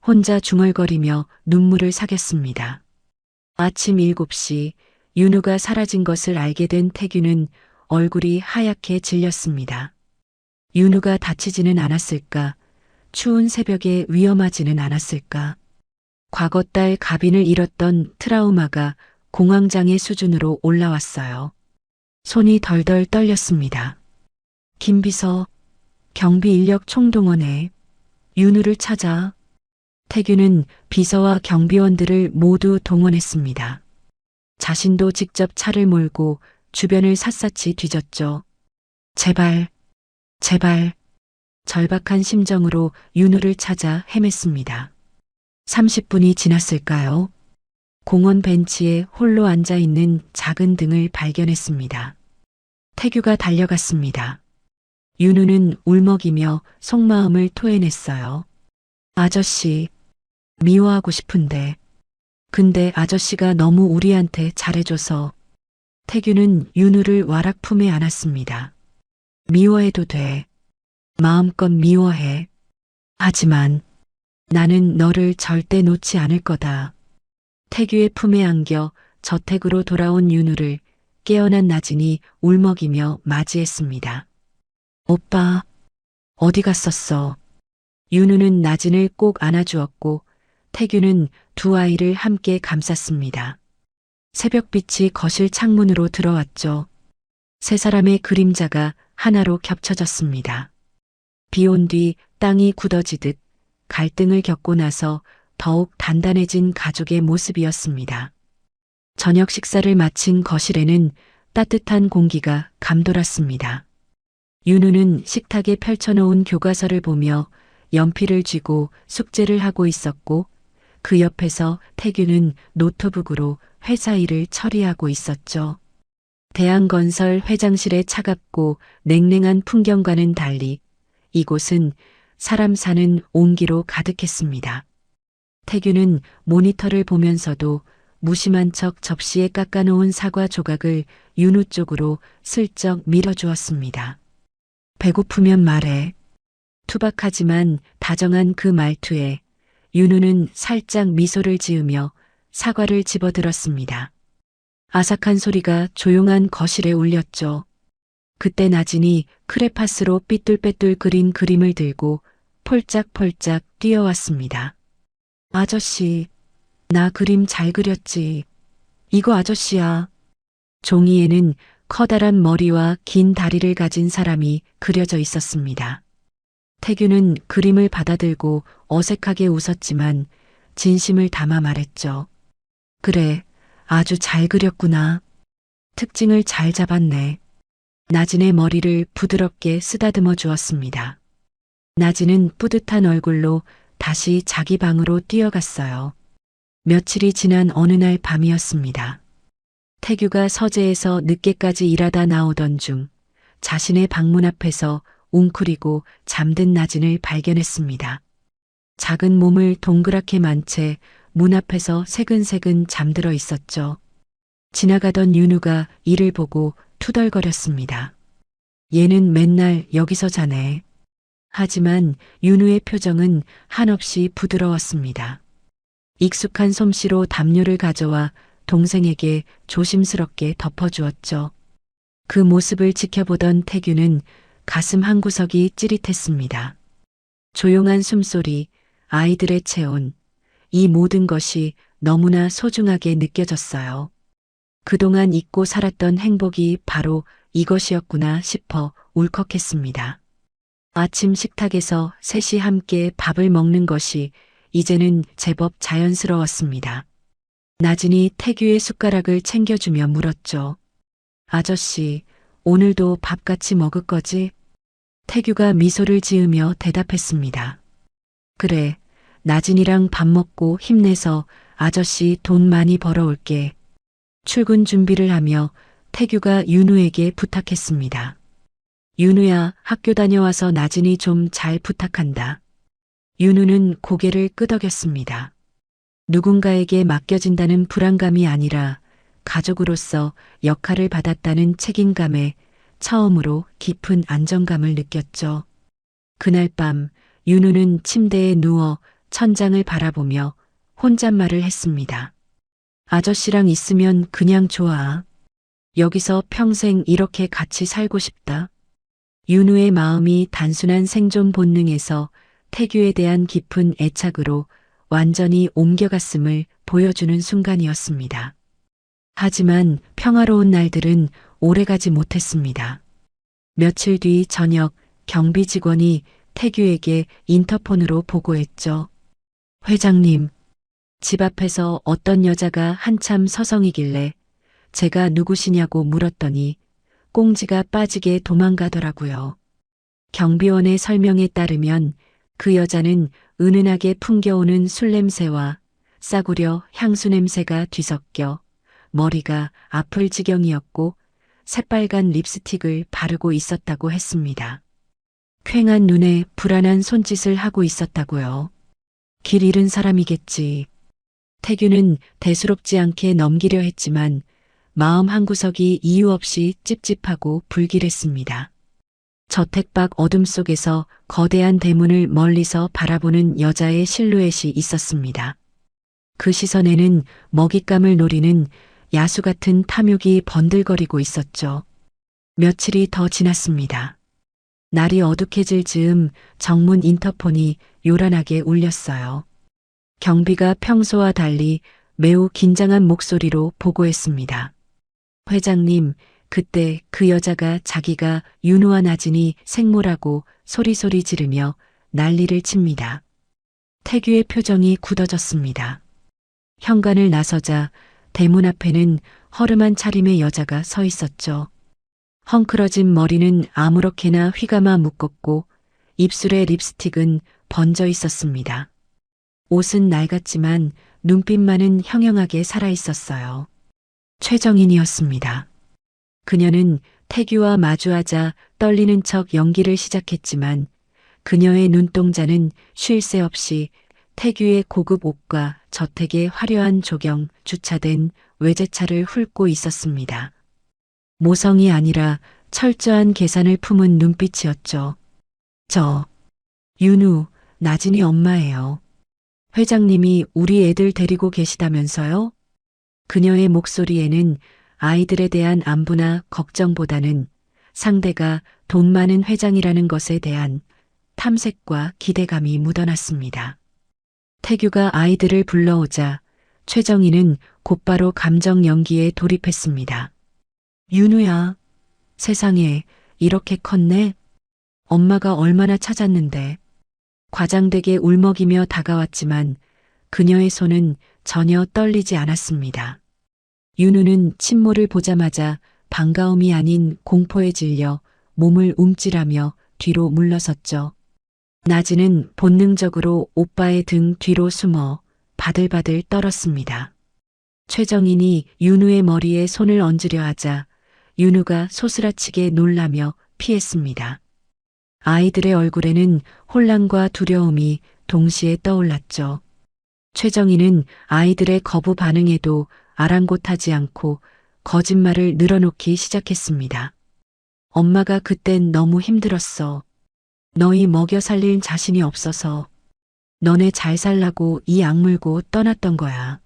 혼자 중얼거리며 눈물을 삭였습니다. 아침 7시 윤우가 사라진 것을 알게 된 태규는 얼굴이 하얗게 질렸습니다. 윤우가 다치지는 않았을까? 추운 새벽에 위험하지는 않았을까? 과거 딸 가빈을 잃었던 트라우마가 공황장애 수준으로 올라왔어요. 손이 덜덜 떨렸습니다. 김비서, 경비 인력 총동원해. 윤우를 찾아. 태규는 비서와 경비원들을 모두 동원했습니다. 자신도 직접 차를 몰고 주변을 샅샅이 뒤졌죠. 제발, 제발. 절박한 심정으로 윤우를 찾아 헤맸습니다. 30분이 지났을까요? 공원 벤치에 홀로 앉아 있는 작은 등을 발견했습니다. 태규가 달려갔습니다. 윤우는 울먹이며 속마음을 토해냈어요. 아저씨, 미워하고 싶은데. 근데 아저씨가 너무 우리한테 잘해줘서. 태규는 윤우를 와락 품에 안았습니다. 미워해도 돼. 마음껏 미워해. 하지만 나는 너를 절대 놓지 않을 거다. 태규의 품에 안겨 저택으로 돌아온 윤우를 깨어난 나진이 울먹이며 맞이했습니다. 오빠, 어디 갔었어? 윤우는 나진을 꼭 안아주었고 태규는 두 아이를 함께 감쌌습니다. 새벽빛이 거실 창문으로 들어왔죠. 세 사람의 그림자가 하나로 겹쳐졌습니다. 비 온 뒤 땅이 굳어지듯 갈등을 겪고 나서 더욱 단단해진 가족의 모습이었습니다. 저녁 식사를 마친 거실에는 따뜻한 공기가 감돌았습니다. 윤우는 식탁에 펼쳐놓은 교과서를 보며 연필을 쥐고 숙제를 하고 있었고 그 옆에서 태규는 노트북으로 회사 일을 처리하고 있었죠. 대한건설 회장실의 차갑고 냉랭한 풍경과는 달리 이곳은 사람 사는 온기로 가득했습니다. 태규는 모니터를 보면서도 무심한 척 접시에 깎아놓은 사과 조각을 윤우 쪽으로 슬쩍 밀어주었습니다. 배고프면 말해. 투박하지만 다정한 그 말투에 윤우는 살짝 미소를 지으며 사과를 집어들었습니다. 아삭한 소리가 조용한 거실에 울렸죠. 그때 나진이 크레파스로 삐뚤빼뚤 그린 그림을 들고 폴짝폴짝 뛰어왔습니다. 아저씨, 나 그림 잘 그렸지. 이거 아저씨야. 종이에는 커다란 머리와 긴 다리를 가진 사람이 그려져 있었습니다. 태규는 그림을 받아들고 어색하게 웃었지만 진심을 담아 말했죠. 그래, 아주 잘 그렸구나. 특징을 잘 잡았네. 나진의 머리를 부드럽게 쓰다듬어 주었습니다. 나진은 뿌듯한 얼굴로 다시 자기 방으로 뛰어갔어요. 며칠이 지난 어느 날 밤이었습니다. 태규가 서재에서 늦게까지 일하다 나오던 중 자신의 방문 앞에서 웅크리고 잠든 나진을 발견했습니다. 작은 몸을 동그랗게 만 채 문 앞에서 새근새근 잠들어 있었죠. 지나가던 윤우가 이를 보고 투덜거렸습니다. 얘는 맨날 여기서 자네. 하지만 윤우의 표정은 한없이 부드러웠습니다. 익숙한 솜씨로 담요를 가져와 동생에게 조심스럽게 덮어주었죠. 그 모습을 지켜보던 태규는 가슴 한구석이 찌릿했습니다. 조용한 숨소리, 아이들의 체온, 이 모든 것이 너무나 소중하게 느껴졌어요. 그동안 잊고 살았던 행복이 바로 이것이었구나 싶어 울컥했습니다. 아침 식탁에서 셋이 함께 밥을 먹는 것이 이제는 제법 자연스러웠습니다. 나진이 태규의 숟가락을 챙겨주며 물었죠. 아저씨, 오늘도 밥 같이 먹을 거지? 태규가 미소를 지으며 대답했습니다. 그래, 나진이랑 밥 먹고 힘내서 아저씨 돈 많이 벌어올게. 출근 준비를 하며 태규가 윤우에게 부탁했습니다. 윤우야, 학교 다녀와서 나진이 좀 잘 부탁한다. 윤우는 고개를 끄덕였습니다. 누군가에게 맡겨진다는 불안감이 아니라 가족으로서 역할을 받았다는 책임감에 처음으로 깊은 안정감을 느꼈죠. 그날 밤 윤우는 침대에 누워 천장을 바라보며 혼잣말을 했습니다. 아저씨랑 있으면 그냥 좋아. 여기서 평생 이렇게 같이 살고 싶다. 윤우의 마음이 단순한 생존 본능에서 태규에 대한 깊은 애착으로 완전히 옮겨갔음을 보여주는 순간이었습니다. 하지만 평화로운 날들은 오래가지 못했습니다. 며칠 뒤 저녁 경비 직원이 태규에게 인터폰으로 보고했죠. 회장님, 집 앞에서 어떤 여자가 한참 서성이길래 제가 누구시냐고 물었더니 꽁지가 빠지게 도망가더라고요. 경비원의 설명에 따르면 그 여자는 은은하게 풍겨오는 술 냄새와 싸구려 향수 냄새가 뒤섞여 머리가 아플 지경이었고 새빨간 립스틱을 바르고 있었다고 했습니다. 퀭한 눈에 불안한 손짓을 하고 있었다고요. 길 잃은 사람이겠지. 태규는 대수롭지 않게 넘기려 했지만 마음 한구석이 이유 없이 찝찝하고 불길했습니다. 저택 밖 어둠 속에서 거대한 대문을 멀리서 바라보는 여자의 실루엣이 있었습니다. 그 시선에는 먹잇감을 노리는 야수 같은 탐욕이 번들거리고 있었죠. 며칠이 더 지났습니다. 날이 어둑해질 즈음 정문 인터폰이 요란하게 울렸어요. 경비가 평소와 달리 매우 긴장한 목소리로 보고했습니다. 회장님, 그때 그 여자가 자기가 윤우와 나진이 생모라고 소리소리 지르며 난리를 칩니다. 태규의 표정이 굳어졌습니다. 현관을 나서자 대문 앞에는 허름한 차림의 여자가 서 있었죠. 헝클어진 머리는 아무렇게나 휘감아 묶었고 입술에 립스틱은 번져 있었습니다. 옷은 낡았지만 눈빛만은 형형하게 살아있었어요. 최정인이었습니다. 그녀는 태규와 마주하자 떨리는 척 연기를 시작했지만 그녀의 눈동자는 쉴 새 없이 태규의 고급 옷과 저택의 화려한 조경 주차된 외제차를 훑고 있었습니다. 모성이 아니라 철저한 계산을 품은 눈빛이었죠. 저, 윤우, 나진이 엄마예요. 회장님이 우리 애들 데리고 계시다면서요? 그녀의 목소리에는 아이들에 대한 안부나 걱정보다는 상대가 돈 많은 회장이라는 것에 대한 탐색과 기대감이 묻어났습니다. 태규가 아이들을 불러오자 최정희는 곧바로 감정 연기에 돌입했습니다. 윤우야, 세상에 이렇게 컸네? 엄마가 얼마나 찾았는데. 과장되게 울먹이며 다가왔지만 그녀의 손은 전혀 떨리지 않았습니다. 윤우는 친모를 보자마자 반가움이 아닌 공포에 질려 몸을 움찔하며 뒤로 물러섰죠. 나진은 본능적으로 오빠의 등 뒤로 숨어 바들바들 떨었습니다. 최정인이 윤우의 머리에 손을 얹으려 하자 윤우가 소스라치게 놀라며 피했습니다. 아이들의 얼굴에는 혼란과 두려움이 동시에 떠올랐죠. 최정희는 아이들의 거부 반응에도 아랑곳하지 않고 거짓말을 늘어놓기 시작했습니다. 엄마가 그땐 너무 힘들었어. 너희 먹여 살릴 자신이 없어서 너네 잘 살라고 이 악물고 떠났던 거야.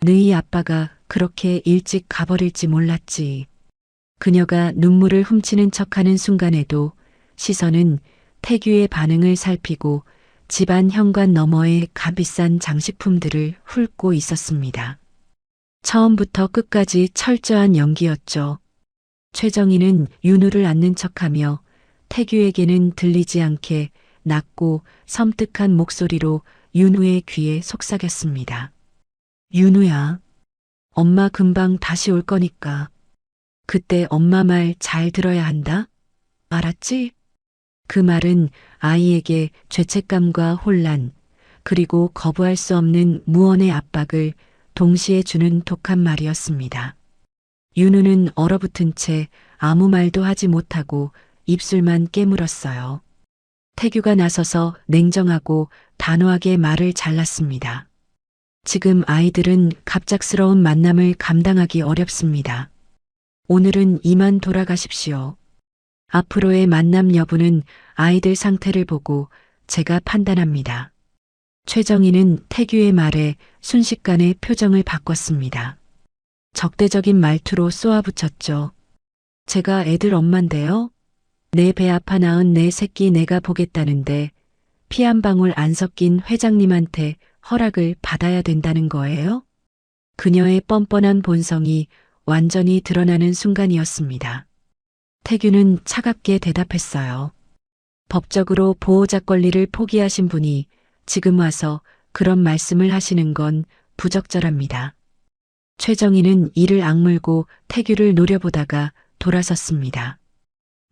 너희 아빠가 그렇게 일찍 가버릴지 몰랐지. 그녀가 눈물을 훔치는 척하는 순간에도 시선은 태규의 반응을 살피고 집안 현관 너머의 값비싼 장식품들을 훑고 있었습니다. 처음부터 끝까지 철저한 연기였죠. 최정희는 윤우를 안는 척하며 태규에게는 들리지 않게 낮고 섬뜩한 목소리로 윤우의 귀에 속삭였습니다. 윤우야, 엄마 금방 다시 올 거니까 그때 엄마 말 잘 들어야 한다. 알았지? 그 말은 아이에게 죄책감과 혼란, 그리고 거부할 수 없는 무언의 압박을 동시에 주는 독한 말이었습니다. 윤우는 얼어붙은 채 아무 말도 하지 못하고 입술만 깨물었어요. 태규가 나서서 냉정하고 단호하게 말을 잘랐습니다. 지금 아이들은 갑작스러운 만남을 감당하기 어렵습니다. 오늘은 이만 돌아가십시오. 앞으로의 만남 여부는 아이들 상태를 보고 제가 판단합니다. 최정희는 태규의 말에 순식간에 표정을 바꿨습니다. 적대적인 말투로 쏘아붙였죠. 제가 애들 엄만데요? 내 배 아파 낳은 내 새끼 내가 보겠다는데 피 한 방울 안 섞인 회장님한테 허락을 받아야 된다는 거예요? 그녀의 뻔뻔한 본성이 완전히 드러나는 순간이었습니다. 태규는 차갑게 대답했어요. 법적으로 보호자 권리를 포기하신 분이 지금 와서 그런 말씀을 하시는 건 부적절합니다. 최정희는 이를 악물고 태규를 노려보다가 돌아섰습니다.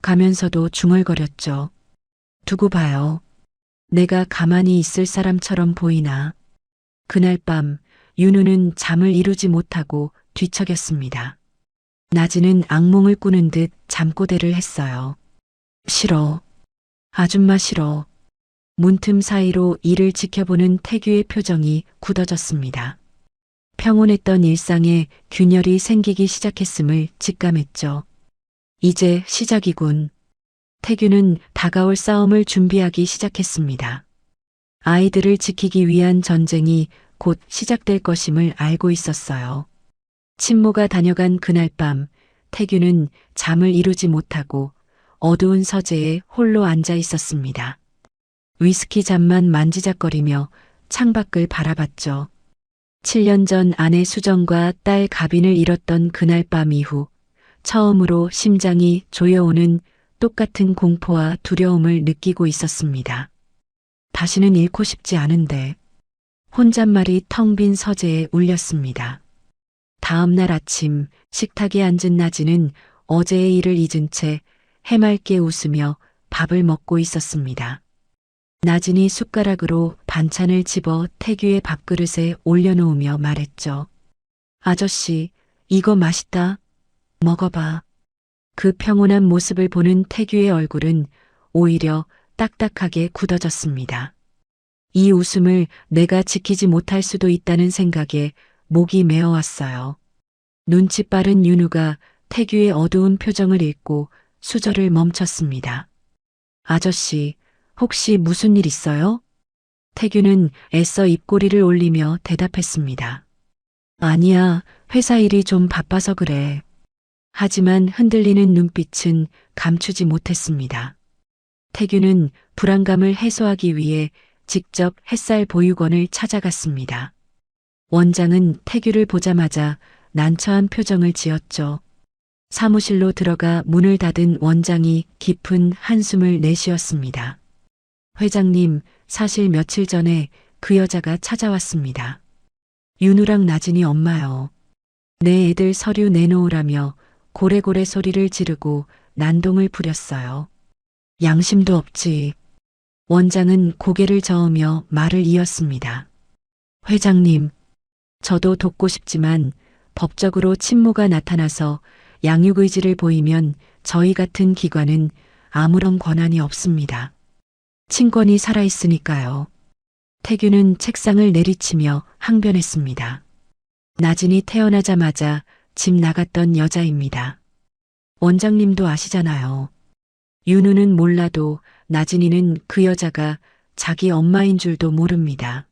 가면서도 중얼거렸죠. 두고 봐요. 내가 가만히 있을 사람처럼 보이나. 그날 밤 윤우는 잠을 이루지 못하고 뒤척였습니다. 낮에는 악몽을 꾸는 듯 잠꼬대를 했어요. 싫어. 아줌마 싫어. 문틈 사이로 이를 지켜보는 태규의 표정이 굳어졌습니다. 평온했던 일상에 균열이 생기기 시작했음을 직감했죠. 이제 시작이군. 태규는 다가올 싸움을 준비하기 시작했습니다. 아이들을 지키기 위한 전쟁이 곧 시작될 것임을 알고 있었어요. 친모가 다녀간 그날 밤 태규는 잠을 이루지 못하고 어두운 서재에 홀로 앉아 있었습니다. 위스키 잔만 만지작거리며 창밖을 바라봤죠. 7년 전 아내 수정과 딸 가빈을 잃었던 그날 밤 이후 처음으로 심장이 조여오는 똑같은 공포와 두려움을 느끼고 있었습니다. 다시는 잃고 싶지 않은데 혼잣말이 텅 빈 서재에 울렸습니다. 다음 날 아침 식탁에 앉은 나진은 어제의 일을 잊은 채 해맑게 웃으며 밥을 먹고 있었습니다. 나진이 숟가락으로 반찬을 집어 태규의 밥그릇에 올려놓으며 말했죠. 아저씨, 이거 맛있다. 먹어봐. 그 평온한 모습을 보는 태규의 얼굴은 오히려 딱딱하게 굳어졌습니다. 이 웃음을 내가 지키지 못할 수도 있다는 생각에 목이 메어왔어요. 눈치 빠른 윤우가 태규의 어두운 표정을 읽고 수저를 멈췄습니다. 아저씨, 혹시 무슨 일 있어요? 태규는 애써 입꼬리를 올리며 대답했습니다. 아니야, 회사 일이 좀 바빠서 그래. 하지만 흔들리는 눈빛은 감추지 못했습니다. 태규는 불안감을 해소하기 위해 직접 햇살 보육원을 찾아갔습니다. 원장은 태규를 보자마자 난처한 표정을 지었죠. 사무실로 들어가 문을 닫은 원장이 깊은 한숨을 내쉬었습니다. 회장님, 사실 며칠 전에 그 여자가 찾아왔습니다. 윤우랑 나진이 엄마요. 내 애들 서류 내놓으라며 고래고래 소리를 지르고 난동을 부렸어요. 양심도 없지. 원장은 고개를 저으며 말을 이었습니다. 회장님, 저도 돕고 싶지만 법적으로 친모가 나타나서 양육 의지를 보이면 저희 같은 기관은 아무런 권한이 없습니다. 친권이 살아있으니까요. 태규는 책상을 내리치며 항변했습니다. 나진이 태어나자마자 집 나갔던 여자입니다. 원장님도 아시잖아요. 윤우는 몰라도 나진이는 그 여자가 자기 엄마인 줄도 모릅니다.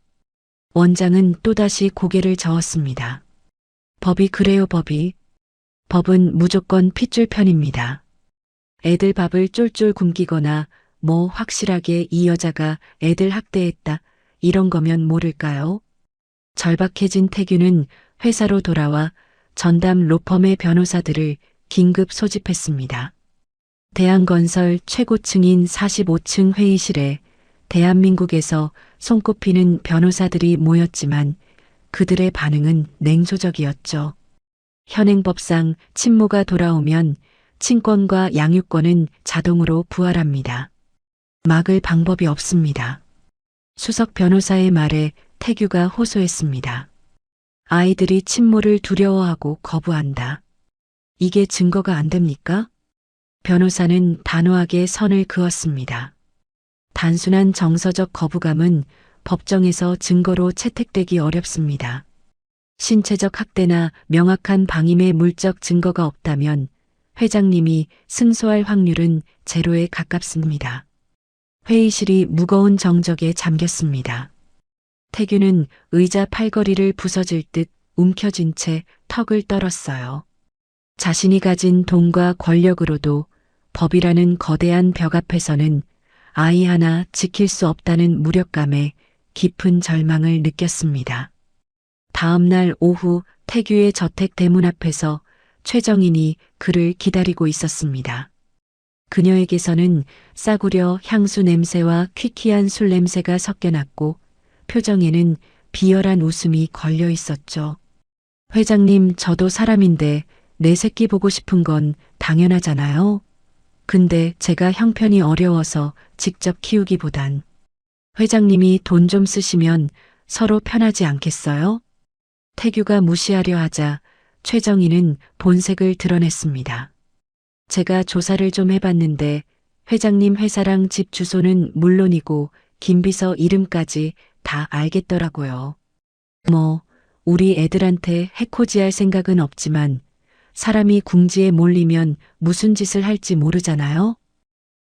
원장은 또다시 고개를 저었습니다. 법이 그래요, 법이. 법은 무조건 핏줄 편입니다. 애들 밥을 쫄쫄 굶기거나 뭐 확실하게 이 여자가 애들 학대했다 이런 거면 모를까요? 절박해진 태규는 회사로 돌아와 전담 로펌의 변호사들을 긴급 소집했습니다. 대한건설 최고층인 45층 회의실에 대한민국에서 손꼽히는 변호사들이 모였지만 그들의 반응은 냉소적이었죠. 현행법상 친모가 돌아오면 친권과 양육권은 자동으로 부활합니다. 막을 방법이 없습니다. 수석 변호사의 말에 태규가 호소했습니다. 아이들이 친모를 두려워하고 거부한다. 이게 증거가 안 됩니까? 변호사는 단호하게 선을 그었습니다. 단순한 정서적 거부감은 법정에서 증거로 채택되기 어렵습니다. 신체적 학대나 명확한 방임의 물적 증거가 없다면 회장님이 승소할 확률은 제로에 가깝습니다. 회의실이 무거운 정적에 잠겼습니다. 태규는 의자 팔걸이를 부서질 듯 움켜쥔 채 턱을 떨었어요. 자신이 가진 돈과 권력으로도 법이라는 거대한 벽 앞에서는 아이 하나 지킬 수 없다는 무력감에 깊은 절망을 느꼈습니다. 다음 날 오후 태규의 저택 대문 앞에서 최정인이 그를 기다리고 있었습니다. 그녀에게서는 싸구려 향수 냄새와 퀴퀴한 술 냄새가 섞여났고 표정에는 비열한 웃음이 걸려 있었죠. 회장님, 저도 사람인데 내 새끼 보고 싶은 건 당연하잖아요. 근데 제가 형편이 어려워서 직접 키우기보단 회장님이 돈 좀 쓰시면 서로 편하지 않겠어요? 태규가 무시하려 하자 최정희는 본색을 드러냈습니다. 제가 조사를 좀 해봤는데 회장님 회사랑 집 주소는 물론이고 김비서 이름까지 다 알겠더라고요. 뭐 우리 애들한테 해코지할 생각은 없지만 사람이 궁지에 몰리면 무슨 짓을 할지 모르잖아요.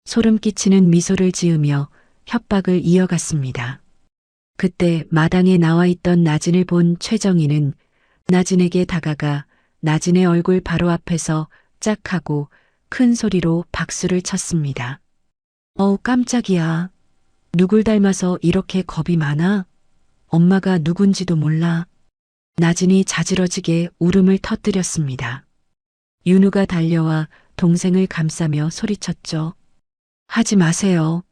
소름 끼치는 미소를 지으며 협박을 이어갔습니다. 그때 마당에 나와 있던 나진을 본 최정희는 나진에게 다가가 나진의 얼굴 바로 앞에서 짝 하고 큰 소리로 박수를 쳤습니다. 어우, 깜짝이야. 누굴 닮아서 이렇게 겁이 많아? 엄마가 누군지도 몰라. 나진이 자지러지게 울음을 터뜨렸습니다. 윤우가 달려와 동생을 감싸며 소리쳤죠. 하지 마세요.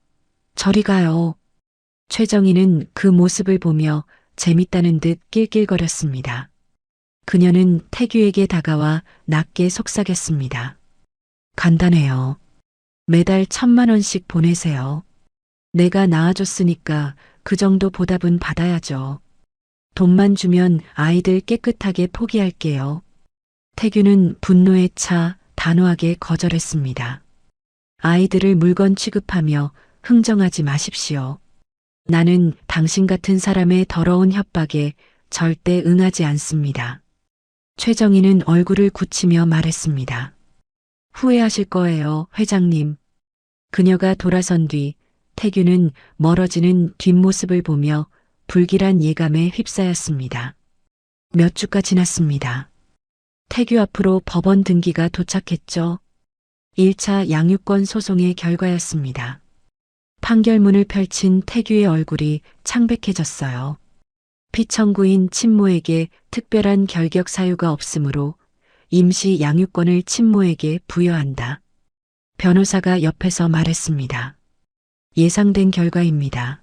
저리 가요. 최정희는 그 모습을 보며 재밌다는 듯 낄낄거렸습니다. 그녀는 태규에게 다가와 낮게 속삭였습니다. 간단해요. 매달 1,000만 원씩 보내세요. 내가 낳아줬으니까 그 정도 보답은 받아야죠. 돈만 주면 아이들 깨끗하게 포기할게요. 태규는 분노에 차 단호하게 거절했습니다. 아이들을 물건 취급하며 흥정하지 마십시오. 나는 당신 같은 사람의 더러운 협박에 절대 응하지 않습니다. 최정희는 얼굴을 굳히며 말했습니다. 후회하실 거예요, 회장님. 그녀가 돌아선 뒤 태규는 멀어지는 뒷모습을 보며 불길한 예감에 휩싸였습니다. 몇 주가 지났습니다. 태규 앞으로 법원 등기가 도착했죠. 1차 양육권 소송의 결과였습니다. 판결문을 펼친 태규의 얼굴이 창백해졌어요. 피청구인 친모에게 특별한 결격 사유가 없으므로 임시 양육권을 친모에게 부여한다. 변호사가 옆에서 말했습니다. 예상된 결과입니다.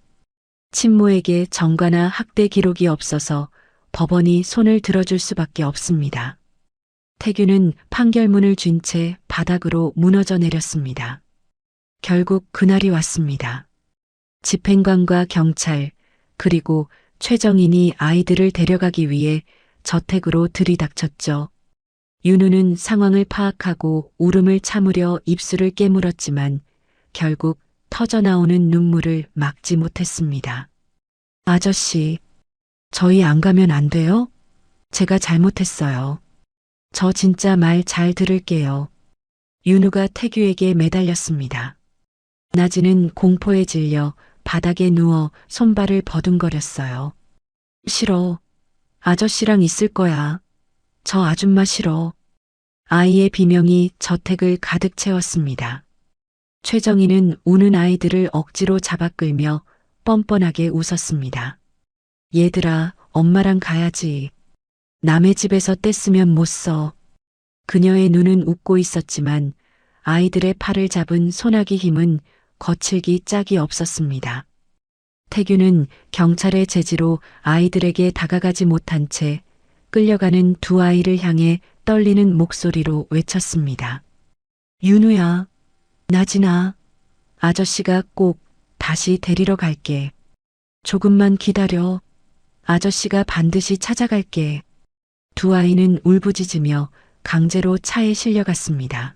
친모에게 정과나 학대 기록이 없어서 법원이 손을 들어줄 수밖에 없습니다. 태규는 판결문을 쥔 채 바닥으로 무너져 내렸습니다. 결국 그날이 왔습니다. 집행관과 경찰, 그리고 최정인이 아이들을 데려가기 위해 저택으로 들이닥쳤죠. 윤우는 상황을 파악하고 울음을 참으려 입술을 깨물었지만 결국 터져나오는 눈물을 막지 못했습니다. 아저씨, 저희 안 가면 안 돼요? 제가 잘못했어요. 저 진짜 말 잘 들을게요. 윤우가 태규에게 매달렸습니다. 나진은 공포에 질려 바닥에 누워 손발을 버둥거렸어요. 싫어. 아저씨랑 있을 거야. 저 아줌마 싫어. 아이의 비명이 저택을 가득 채웠습니다. 최정희는 우는 아이들을 억지로 잡아 끌며 뻔뻔하게 웃었습니다. 얘들아, 엄마랑 가야지. 남의 집에서 떼쓰면 못 써. 그녀의 눈은 웃고 있었지만 아이들의 팔을 잡은 소나기 힘은 거칠기 짝이 없었습니다. 태규는 경찰의 제지로 아이들에게 다가가지 못한 채 끌려가는 두 아이를 향해 떨리는 목소리로 외쳤습니다. 윤우야, 나진아, 아저씨가 꼭 다시 데리러 갈게. 조금만 기다려. 아저씨가 반드시 찾아갈게. 두 아이는 울부짖으며 강제로 차에 실려갔습니다.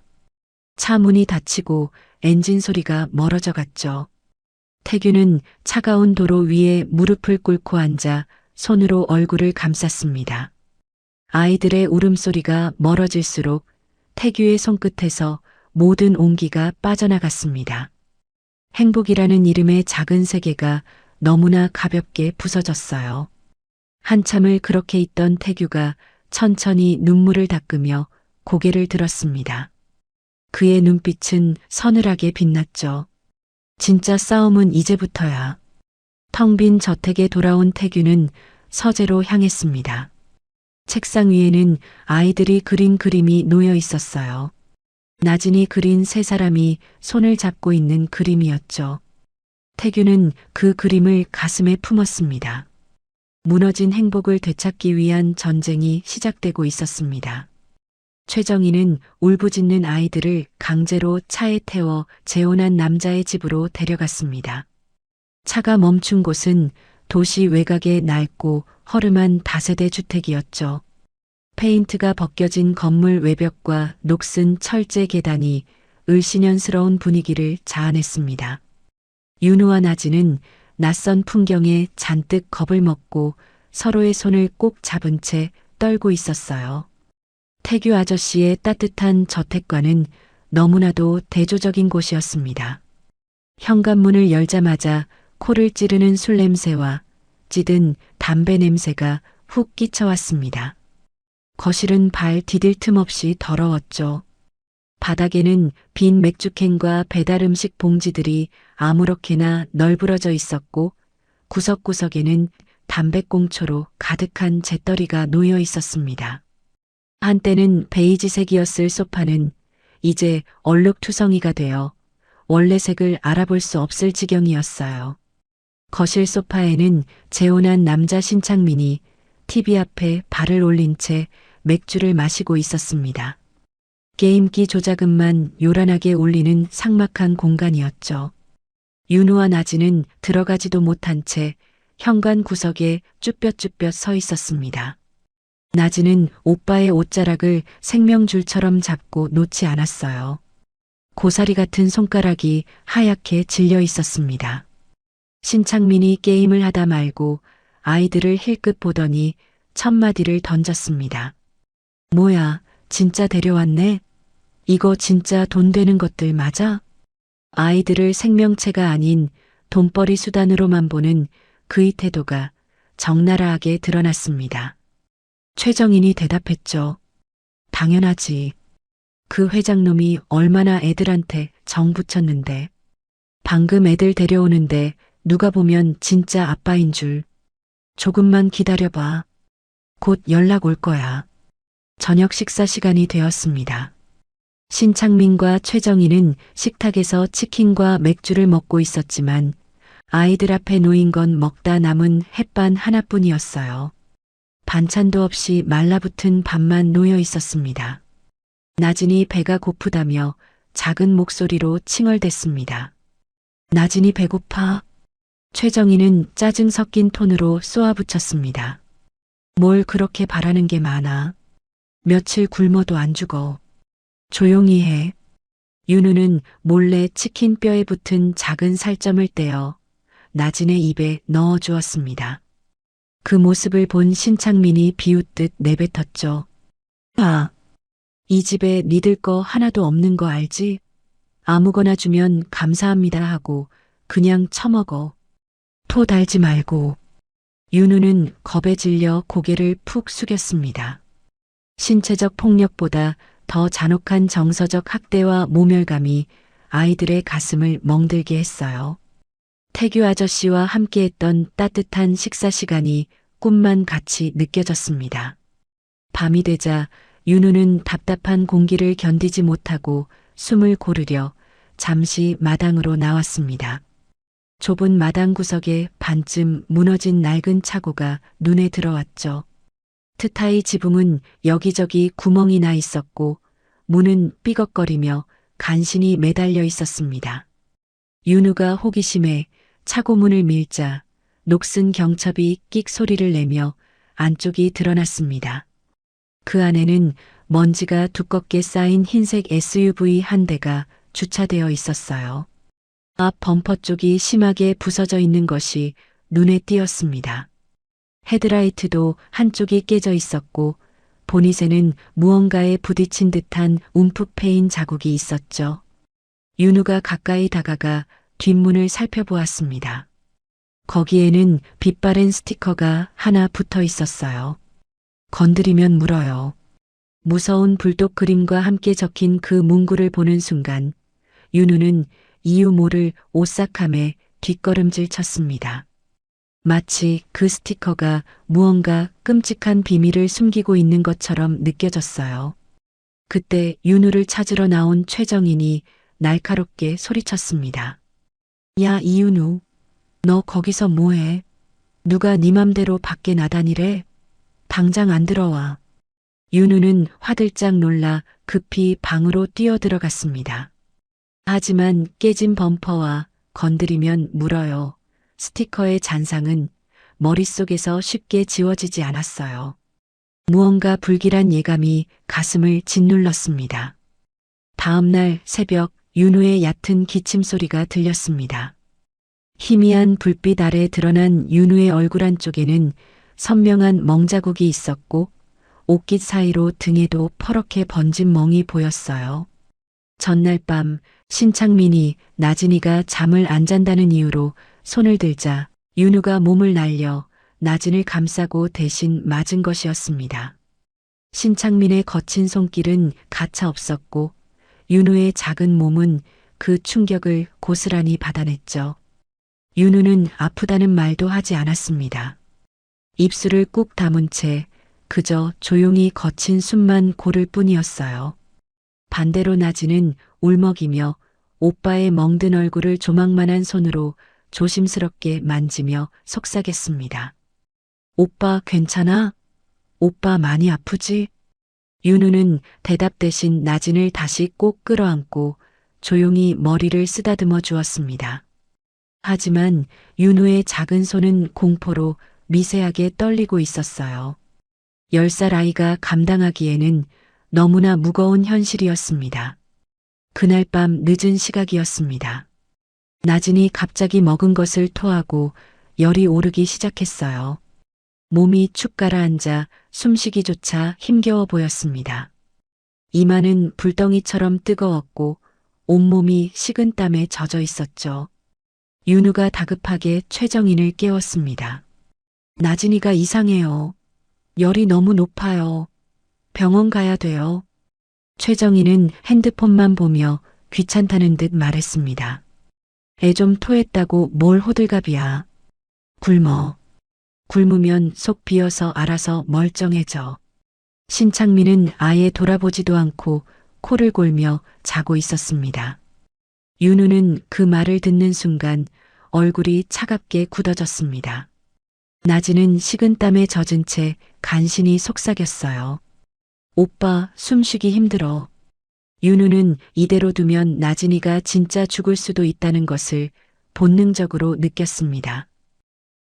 차 문이 닫히고 엔진 소리가 멀어져 갔죠. 태규는 차가운 도로 위에 무릎을 꿇고 앉아 손으로 얼굴을 감쌌습니다. 아이들의 울음소리가 멀어질수록 태규의 손끝에서 모든 온기가 빠져나갔습니다. 행복이라는 이름의 작은 세계가 너무나 가볍게 부서졌어요. 한참을 그렇게 있던 태규가 천천히 눈물을 닦으며 고개를 들었습니다. 그의 눈빛은 서늘하게 빛났죠. 진짜 싸움은 이제부터야. 텅 빈 저택에 돌아온 태규는 서재로 향했습니다. 책상 위에는 아이들이 그린 그림이 놓여 있었어요. 나진이 그린 세 사람이 손을 잡고 있는 그림이었죠. 태규는 그 그림을 가슴에 품었습니다. 무너진 행복을 되찾기 위한 전쟁이 시작되고 있었습니다. 최정희는 울부짖는 아이들을 강제로 차에 태워 재혼한 남자의 집으로 데려갔습니다. 차가 멈춘 곳은 도시 외곽의 낡고 허름한 다세대 주택이었죠. 페인트가 벗겨진 건물 외벽과 녹슨 철제 계단이 을씨년스러운 분위기를 자아냈습니다. 윤우와 나진은 낯선 풍경에 잔뜩 겁을 먹고 서로의 손을 꼭 잡은 채 떨고 있었어요. 태규 아저씨의 따뜻한 저택과는 너무나도 대조적인 곳이었습니다. 현관문을 열자마자 코를 찌르는 술 냄새와 찌든 담배 냄새가 훅 끼쳐왔습니다. 거실은 발 디딜 틈 없이 더러웠죠. 바닥에는 빈 맥주캔과 배달 음식 봉지들이 아무렇게나 널브러져 있었고 구석구석에는 담배꽁초로 가득한 재떨이가 놓여 있었습니다. 한때는 베이지색이었을 소파는 이제 얼룩투성이가 되어 원래 색을 알아볼 수 없을 지경이었어요. 거실 소파에는 재혼한 남자 신창민이 TV 앞에 발을 올린 채 맥주를 마시고 있었습니다. 게임기 조작음만 요란하게 울리는 삭막한 공간이었죠. 윤우와 나진은 들어가지도 못한 채 현관 구석에 쭈뼛쭈뼛 서 있었습니다. 나진은 오빠의 옷자락을 생명줄처럼 잡고 놓지 않았어요. 고사리 같은 손가락이 하얗게 질려 있었습니다. 신창민이 게임을 하다 말고 아이들을 힐끗 보더니 첫마디를 던졌습니다. 뭐야, 진짜 데려왔네? 이거 진짜 돈 되는 것들 맞아? 아이들을 생명체가 아닌 돈벌이 수단으로만 보는 그의 태도가 적나라하게 드러났습니다. 최정인이 대답했죠. 당연하지. 그 회장놈이 얼마나 애들한테 정 붙였는데. 방금 애들 데려오는데 누가 보면 진짜 아빠인 줄. 조금만 기다려봐. 곧 연락 올 거야. 저녁 식사 시간이 되었습니다. 신창민과 최정희는 식탁에서 치킨과 맥주를 먹고 있었지만 아이들 앞에 놓인 건 먹다 남은 햇반 하나뿐이었어요. 반찬도 없이 말라붙은 밥만 놓여 있었습니다. 나진이 배가 고프다며 작은 목소리로 칭얼댔습니다. 나진이 배고파. 최정희는 짜증 섞인 톤으로 쏘아붙였습니다. 뭘 그렇게 바라는 게 많아. 며칠 굶어도 안 죽어. 조용히 해. 윤우는 몰래 치킨 뼈에 붙은 작은 살점을 떼어 나진의 입에 넣어 주었습니다. 그 모습을 본 신창민이 비웃듯 내뱉었죠. 아, 이 집에 니들 거 하나도 없는 거 알지? 아무거나 주면 감사합니다 하고 그냥 처먹어. 토 달지 말고. 윤우는 겁에 질려 고개를 푹 숙였습니다. 신체적 폭력보다 더 잔혹한 정서적 학대와 모멸감이 아이들의 가슴을 멍들게 했어요. 태규 아저씨와 함께했던 따뜻한 식사 시간이 꿈만 같이 느껴졌습니다. 밤이 되자 윤우는 답답한 공기를 견디지 못하고 숨을 고르려 잠시 마당으로 나왔습니다. 좁은 마당 구석에 반쯤 무너진 낡은 차고가 눈에 들어왔죠. 트타이 지붕은 여기저기 구멍이 나 있었고 문은 삐걱거리며 간신히 매달려 있었습니다. 윤우가 호기심에 차고 문을 밀자 녹슨 경첩이 끽 소리를 내며 안쪽이 드러났습니다. 그 안에는 먼지가 두껍게 쌓인 흰색 SUV 한 대가 주차되어 있었어요. 앞 범퍼 쪽이 심하게 부서져 있는 것이 눈에 띄었습니다. 헤드라이트도 한쪽이 깨져 있었고 보닛에는 무언가에 부딪힌 듯한 움푹 패인 자국이 있었죠. 윤우가 가까이 다가가 뒷문을 살펴보았습니다. 거기에는 빛바랜 스티커가 하나 붙어 있었어요. 건드리면 물어요. 무서운 불독 그림과 함께 적힌 그 문구를 보는 순간 윤우는 이유 모를 오싹함에 뒷걸음질 쳤습니다. 마치 그 스티커가 무언가 끔찍한 비밀을 숨기고 있는 것처럼 느껴졌어요. 그때 윤우를 찾으러 나온 최정인이 날카롭게 소리쳤습니다. 야, 이윤우, 너 거기서 뭐해? 누가 네 맘대로 밖에 나다니래? 당장 안 들어와. 윤우는 화들짝 놀라 급히 방으로 뛰어들어갔습니다. 하지만 깨진 범퍼와 건드리면 물어요. 스티커의 잔상은 머릿속에서 쉽게 지워지지 않았어요. 무언가 불길한 예감이 가슴을 짓눌렀습니다. 다음 날 새벽 윤우의 얕은 기침 소리가 들렸습니다. 희미한 불빛 아래 드러난 윤우의 얼굴 안쪽에는 선명한 멍자국이 있었고 옷깃 사이로 등에도 퍼렇게 번진 멍이 보였어요. 전날 밤 신창민이 나진이가 잠을 안 잔다는 이유로 손을 들자 윤우가 몸을 날려 나진을 감싸고 대신 맞은 것이었습니다. 신창민의 거친 손길은 가차 없었고 윤우의 작은 몸은 그 충격을 고스란히 받아냈죠. 윤우는 아프다는 말도 하지 않았습니다. 입술을 꾹 다문 채 그저 조용히 거친 숨만 고를 뿐이었어요. 반대로 나진은 울먹이며 오빠의 멍든 얼굴을 조망만한 손으로 조심스럽게 만지며 속삭였습니다. 오빠 괜찮아? 오빠 많이 아프지? 윤우는 대답 대신 나진을 다시 꼭 끌어안고 조용히 머리를 쓰다듬어 주었습니다. 하지만 윤우의 작은 손은 공포로 미세하게 떨리고 있었어요. 10살 아이가 감당하기에는 너무나 무거운 현실이었습니다. 그날 밤 늦은 시각이었습니다. 나진이 갑자기 먹은 것을 토하고 열이 오르기 시작했어요. 몸이 축 가라앉아 숨쉬기조차 힘겨워 보였습니다. 이마는 불덩이처럼 뜨거웠고 온몸이 식은 땀에 젖어 있었죠. 윤우가 다급하게 최정인을 깨웠습니다. 나진이가 이상해요. 열이 너무 높아요. 병원 가야 돼요. 최정인은 핸드폰만 보며 귀찮다는 듯 말했습니다. 애 좀 토했다고 뭘 호들갑이야. 굶어. 굶으면 속 비어서 알아서 멀쩡해져. 신창민은 아예 돌아보지도 않고 코를 골며 자고 있었습니다. 윤우는 그 말을 듣는 순간 얼굴이 차갑게 굳어졌습니다. 나진은 식은땀에 젖은 채 간신히 속삭였어요. 오빠 숨쉬기 힘들어. 윤우는 이대로 두면 나진이가 진짜 죽을 수도 있다는 것을 본능적으로 느꼈습니다.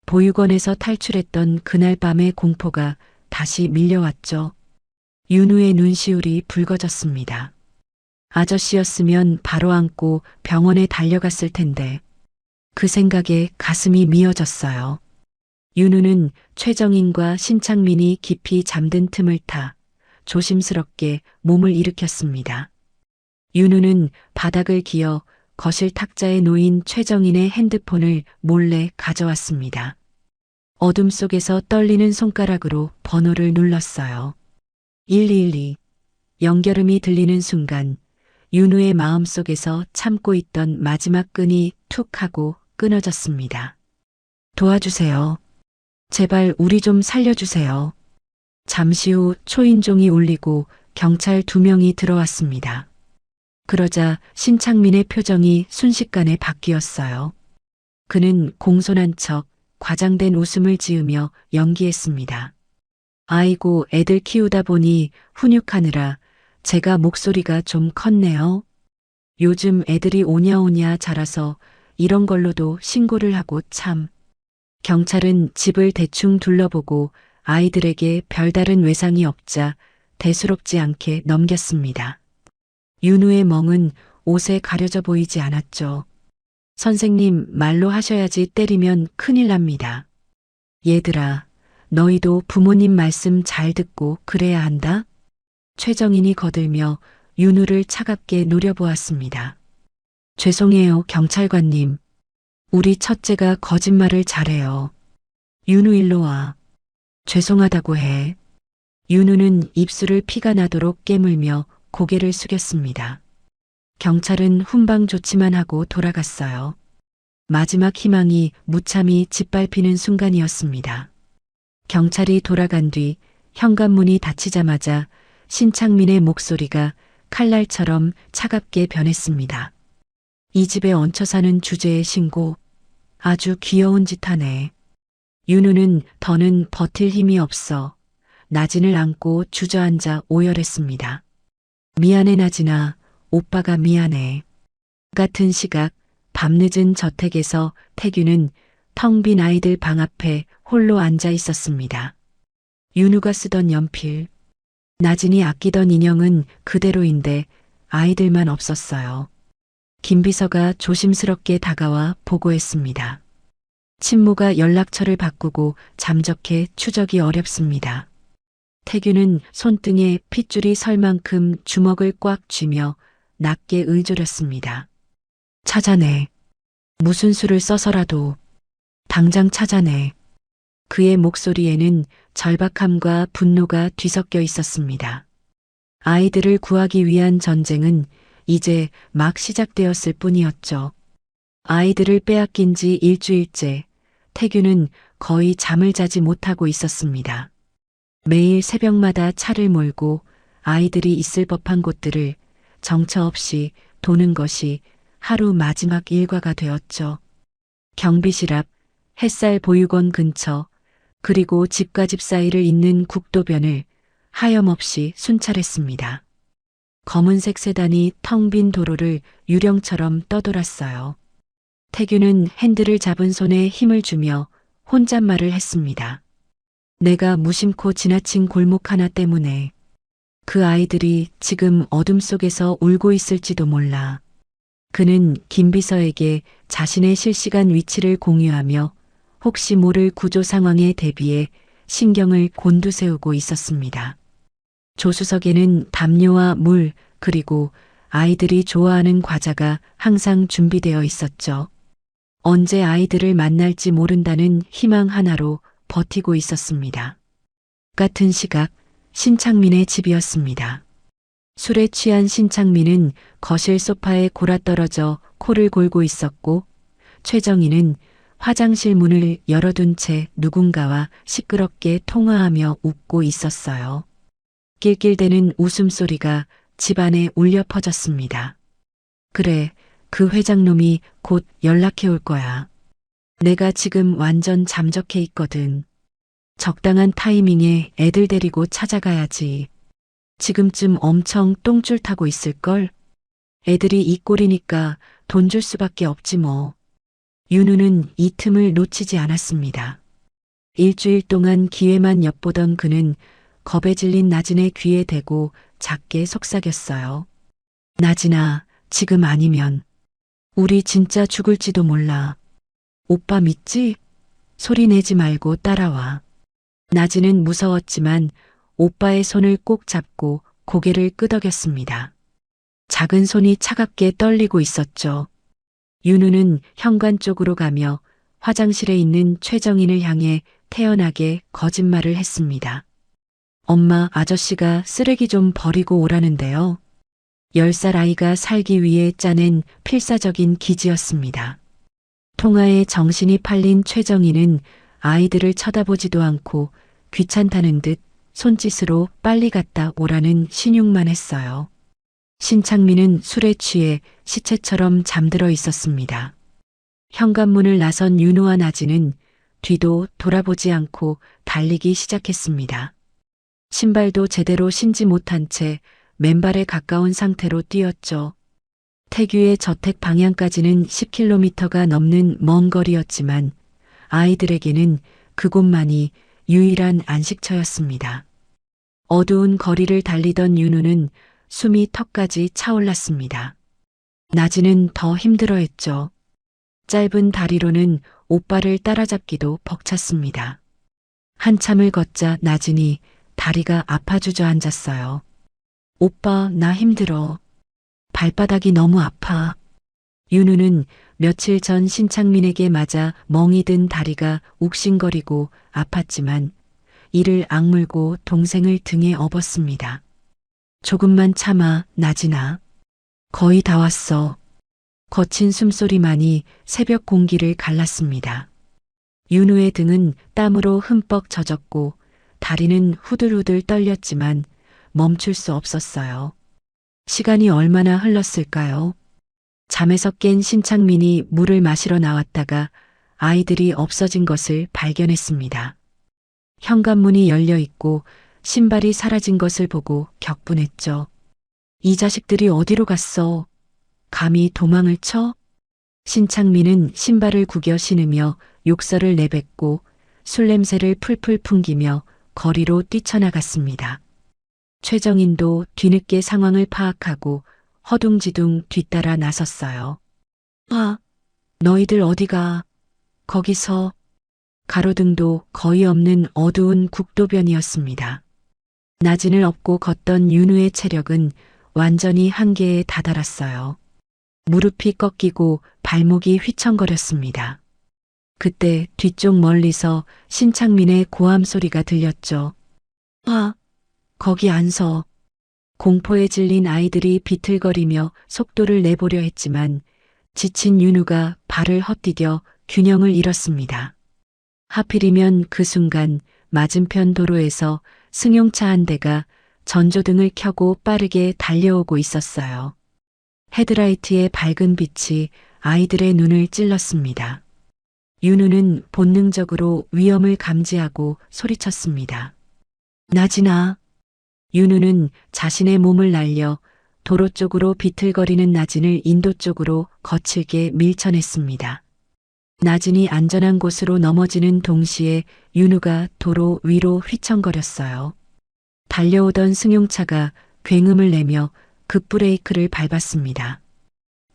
보육원에서 탈출했던 그날 밤의 공포가 다시 밀려왔죠. 윤우의 눈시울이 붉어졌습니다. 아저씨였으면 바로 안고 병원에 달려갔을 텐데 그 생각에 가슴이 미어졌어요. 윤우는 최정인과 신창민이 깊이 잠든 틈을 타 조심스럽게 몸을 일으켰습니다. 윤우는 바닥을 기어 거실 탁자에 놓인 최정인의 핸드폰을 몰래 가져왔습니다. 어둠 속에서 떨리는 손가락으로 번호를 눌렀어요. 112. 연결음이 들리는 순간 윤우의 마음속에서 참고 있던 마지막 끈이 툭 하고 끊어졌습니다. 도와주세요. 제발 우리 좀 살려주세요. 잠시 후 초인종이 울리고 경찰 2명이 들어왔습니다. 그러자 신창민의 표정이 순식간에 바뀌었어요. 그는 공손한 척 과장된 웃음을 지으며 연기했습니다. 아이고, 애들 키우다 보니 훈육하느라 제가 목소리가 좀 컸네요. 요즘 애들이 오냐오냐 자라서 이런 걸로도 신고를 하고 참. 경찰은 집을 대충 둘러보고 아이들에게 별다른 외상이 없자 대수롭지 않게 넘겼습니다. 윤우의 멍은 옷에 가려져 보이지 않았죠. 선생님, 말로 하셔야지 때리면 큰일 납니다. 얘들아, 너희도 부모님 말씀 잘 듣고 그래야 한다. 최정인이 거들며 윤우를 차갑게 노려보았습니다. 죄송해요, 경찰관님. 우리 첫째가 거짓말을 잘해요. 윤우 일로 와. 죄송하다고 해. 윤우는 입술을 피가 나도록 깨물며 고개를 숙였습니다. 경찰은 훈방 조치만 하고 돌아갔어요. 마지막 희망이 무참히 짓밟히는 순간이었습니다. 경찰이 돌아간 뒤 현관문이 닫히자마자 신창민의 목소리가 칼날처럼 차갑게 변했습니다. 이 집에 얹혀 사는 주제의 신고, 아주 귀여운 짓 하네. 윤우는 더는 버틸 힘이 없어 나진을 안고 주저앉아 오열했습니다. 미안해 나진아, 오빠가 미안해. 같은 시각 밤늦은 저택에서 태규는 텅 빈 아이들 방 앞에 홀로 앉아 있었습니다. 윤우가 쓰던 연필, 나진이 아끼던 인형은 그대로인데 아이들만 없었어요. 김비서가 조심스럽게 다가와 보고했습니다. 친모가 연락처를 바꾸고 잠적해 추적이 어렵습니다. 태규는 손등에 핏줄이 설 만큼 주먹을 꽉 쥐며 낮게 의조렸습니다. 찾아내. 무슨 수를 써서라도 당장 찾아내. 그의 목소리에는 절박함과 분노가 뒤섞여 있었습니다. 아이들을 구하기 위한 전쟁은 이제 막 시작되었을 뿐이었죠. 아이들을 빼앗긴 지 일주일째 태규는 거의 잠을 자지 못하고 있었습니다. 매일 새벽마다 차를 몰고 아이들이 있을 법한 곳들을 정처 없이 도는 것이 하루 마지막 일과가 되었죠. 경비실 앞, 햇살 보육원 근처, 그리고 집과 집 사이를 잇는 국도변을 하염없이 순찰했습니다. 검은색 세단이 텅 빈 도로를 유령처럼 떠돌았어요. 태규는 핸들을 잡은 손에 힘을 주며 혼잣말을 했습니다. 내가 무심코 지나친 골목 하나 때문에 그 아이들이 지금 어둠 속에서 울고 있을지도 몰라. 그는 김비서에게 자신의 실시간 위치를 공유하며 혹시 모를 구조 상황에 대비해 신경을 곤두세우고 있었습니다. 조수석에는 담요와 물, 그리고 아이들이 좋아하는 과자가 항상 준비되어 있었죠. 언제 아이들을 만날지 모른다는 희망 하나로 버티고 있었습니다. 같은 시각 신창민의 집이었습니다. 술에 취한 신창민은 거실 소파에 골아떨어져 코를 골고 있었고 최정희는 화장실 문을 열어둔 채 누군가와 시끄럽게 통화하며 웃고 있었어요. 낄낄대는 웃음소리가 집안에 울려 퍼졌습니다. 그래, 그 회장놈이 곧 연락해 올 거야. 내가 지금 완전 잠적해 있거든. 적당한 타이밍에 애들 데리고 찾아가야지. 지금쯤 엄청 똥줄 타고 있을걸? 애들이 이 꼴이니까 돈 줄 수밖에 없지 뭐. 윤우는 이 틈을 놓치지 않았습니다. 일주일 동안 기회만 엿보던 그는 겁에 질린 나진의 귀에 대고 작게 속삭였어요. 나진아, 지금 아니면 우리 진짜 죽을지도 몰라. 오빠 믿지? 소리 내지 말고 따라와. 나진은 무서웠지만 오빠의 손을 꼭 잡고 고개를 끄덕였습니다. 작은 손이 차갑게 떨리고 있었죠. 윤우는 현관 쪽으로 가며 화장실에 있는 최정인을 향해 태연하게 거짓말을 했습니다. 엄마, 아저씨가 쓰레기 좀 버리고 오라는데요. 10살 아이가 살기 위해 짜낸 필사적인 기지였습니다. 통화에 정신이 팔린 최정희는 아이들을 쳐다보지도 않고 귀찮다는 듯 손짓으로 빨리 갔다 오라는 신용만 했어요. 신창민은 술에 취해 시체처럼 잠들어 있었습니다. 현관문을 나선 윤호와 나진은 뒤도 돌아보지 않고 달리기 시작했습니다. 신발도 제대로 신지 못한 채 맨발에 가까운 상태로 뛰었죠. 태규의 저택 방향까지는 10km가 넘는 먼 거리였지만 아이들에게는 그곳만이 유일한 안식처였습니다. 어두운 거리를 달리던 윤우는 숨이 턱까지 차올랐습니다. 나진은 더 힘들어했죠. 짧은 다리로는 오빠를 따라잡기도 벅찼습니다. 한참을 걷자 나진이 다리가 아파 주저앉았어요. 오빠, 나 힘들어. 발바닥이 너무 아파. 윤우는 며칠 전 신창민에게 맞아 멍이 든 다리가 욱신거리고 아팠지만 이를 악물고 동생을 등에 업었습니다. 조금만 참아, 나진아. 거의 다 왔어. 거친 숨소리만이 새벽 공기를 갈랐습니다. 윤우의 등은 땀으로 흠뻑 젖었고 다리는 후들후들 떨렸지만 멈출 수 없었어요. 시간이 얼마나 흘렀을까요? 잠에서 깬 신창민이 물을 마시러 나왔다가 아이들이 없어진 것을 발견했습니다. 현관문이 열려 있고 신발이 사라진 것을 보고 격분했죠. 이 자식들이 어디로 갔어? 감히 도망을 쳐? 신창민은 신발을 구겨 신으며 욕설을 내뱉고 술 냄새를 풀풀 풍기며 거리로 뛰쳐나갔습니다. 최정인도 뒤늦게 상황을 파악하고 허둥지둥 뒤따라 나섰어요. 아, 너희들 어디가? 거기서. 가로등도 거의 없는 어두운 국도변이었습니다. 나진을 업고 걷던 윤우의 체력은 완전히 한계에 다다랐어요. 무릎이 꺾이고 발목이 휘청거렸습니다. 그때 뒤쪽 멀리서 신창민의 고함 소리가 들렸죠. 아, 거기 안 서. 공포에 질린 아이들이 비틀거리며 속도를 내보려 했지만 지친 윤우가 발을 헛디뎌 균형을 잃었습니다. 하필이면 그 순간 맞은편 도로에서 승용차 한 대가 전조등을 켜고 빠르게 달려오고 있었어요. 헤드라이트의 밝은 빛이 아이들의 눈을 찔렀습니다. 윤우는 본능적으로 위험을 감지하고 소리쳤습니다. 나진아. 윤우는 자신의 몸을 날려 도로 쪽으로 비틀거리는 나진을 인도 쪽으로 거칠게 밀쳐냈습니다. 나진이 안전한 곳으로 넘어지는 동시에 윤우가 도로 위로 휘청거렸어요. 달려오던 승용차가 굉음을 내며 급브레이크를 밟았습니다.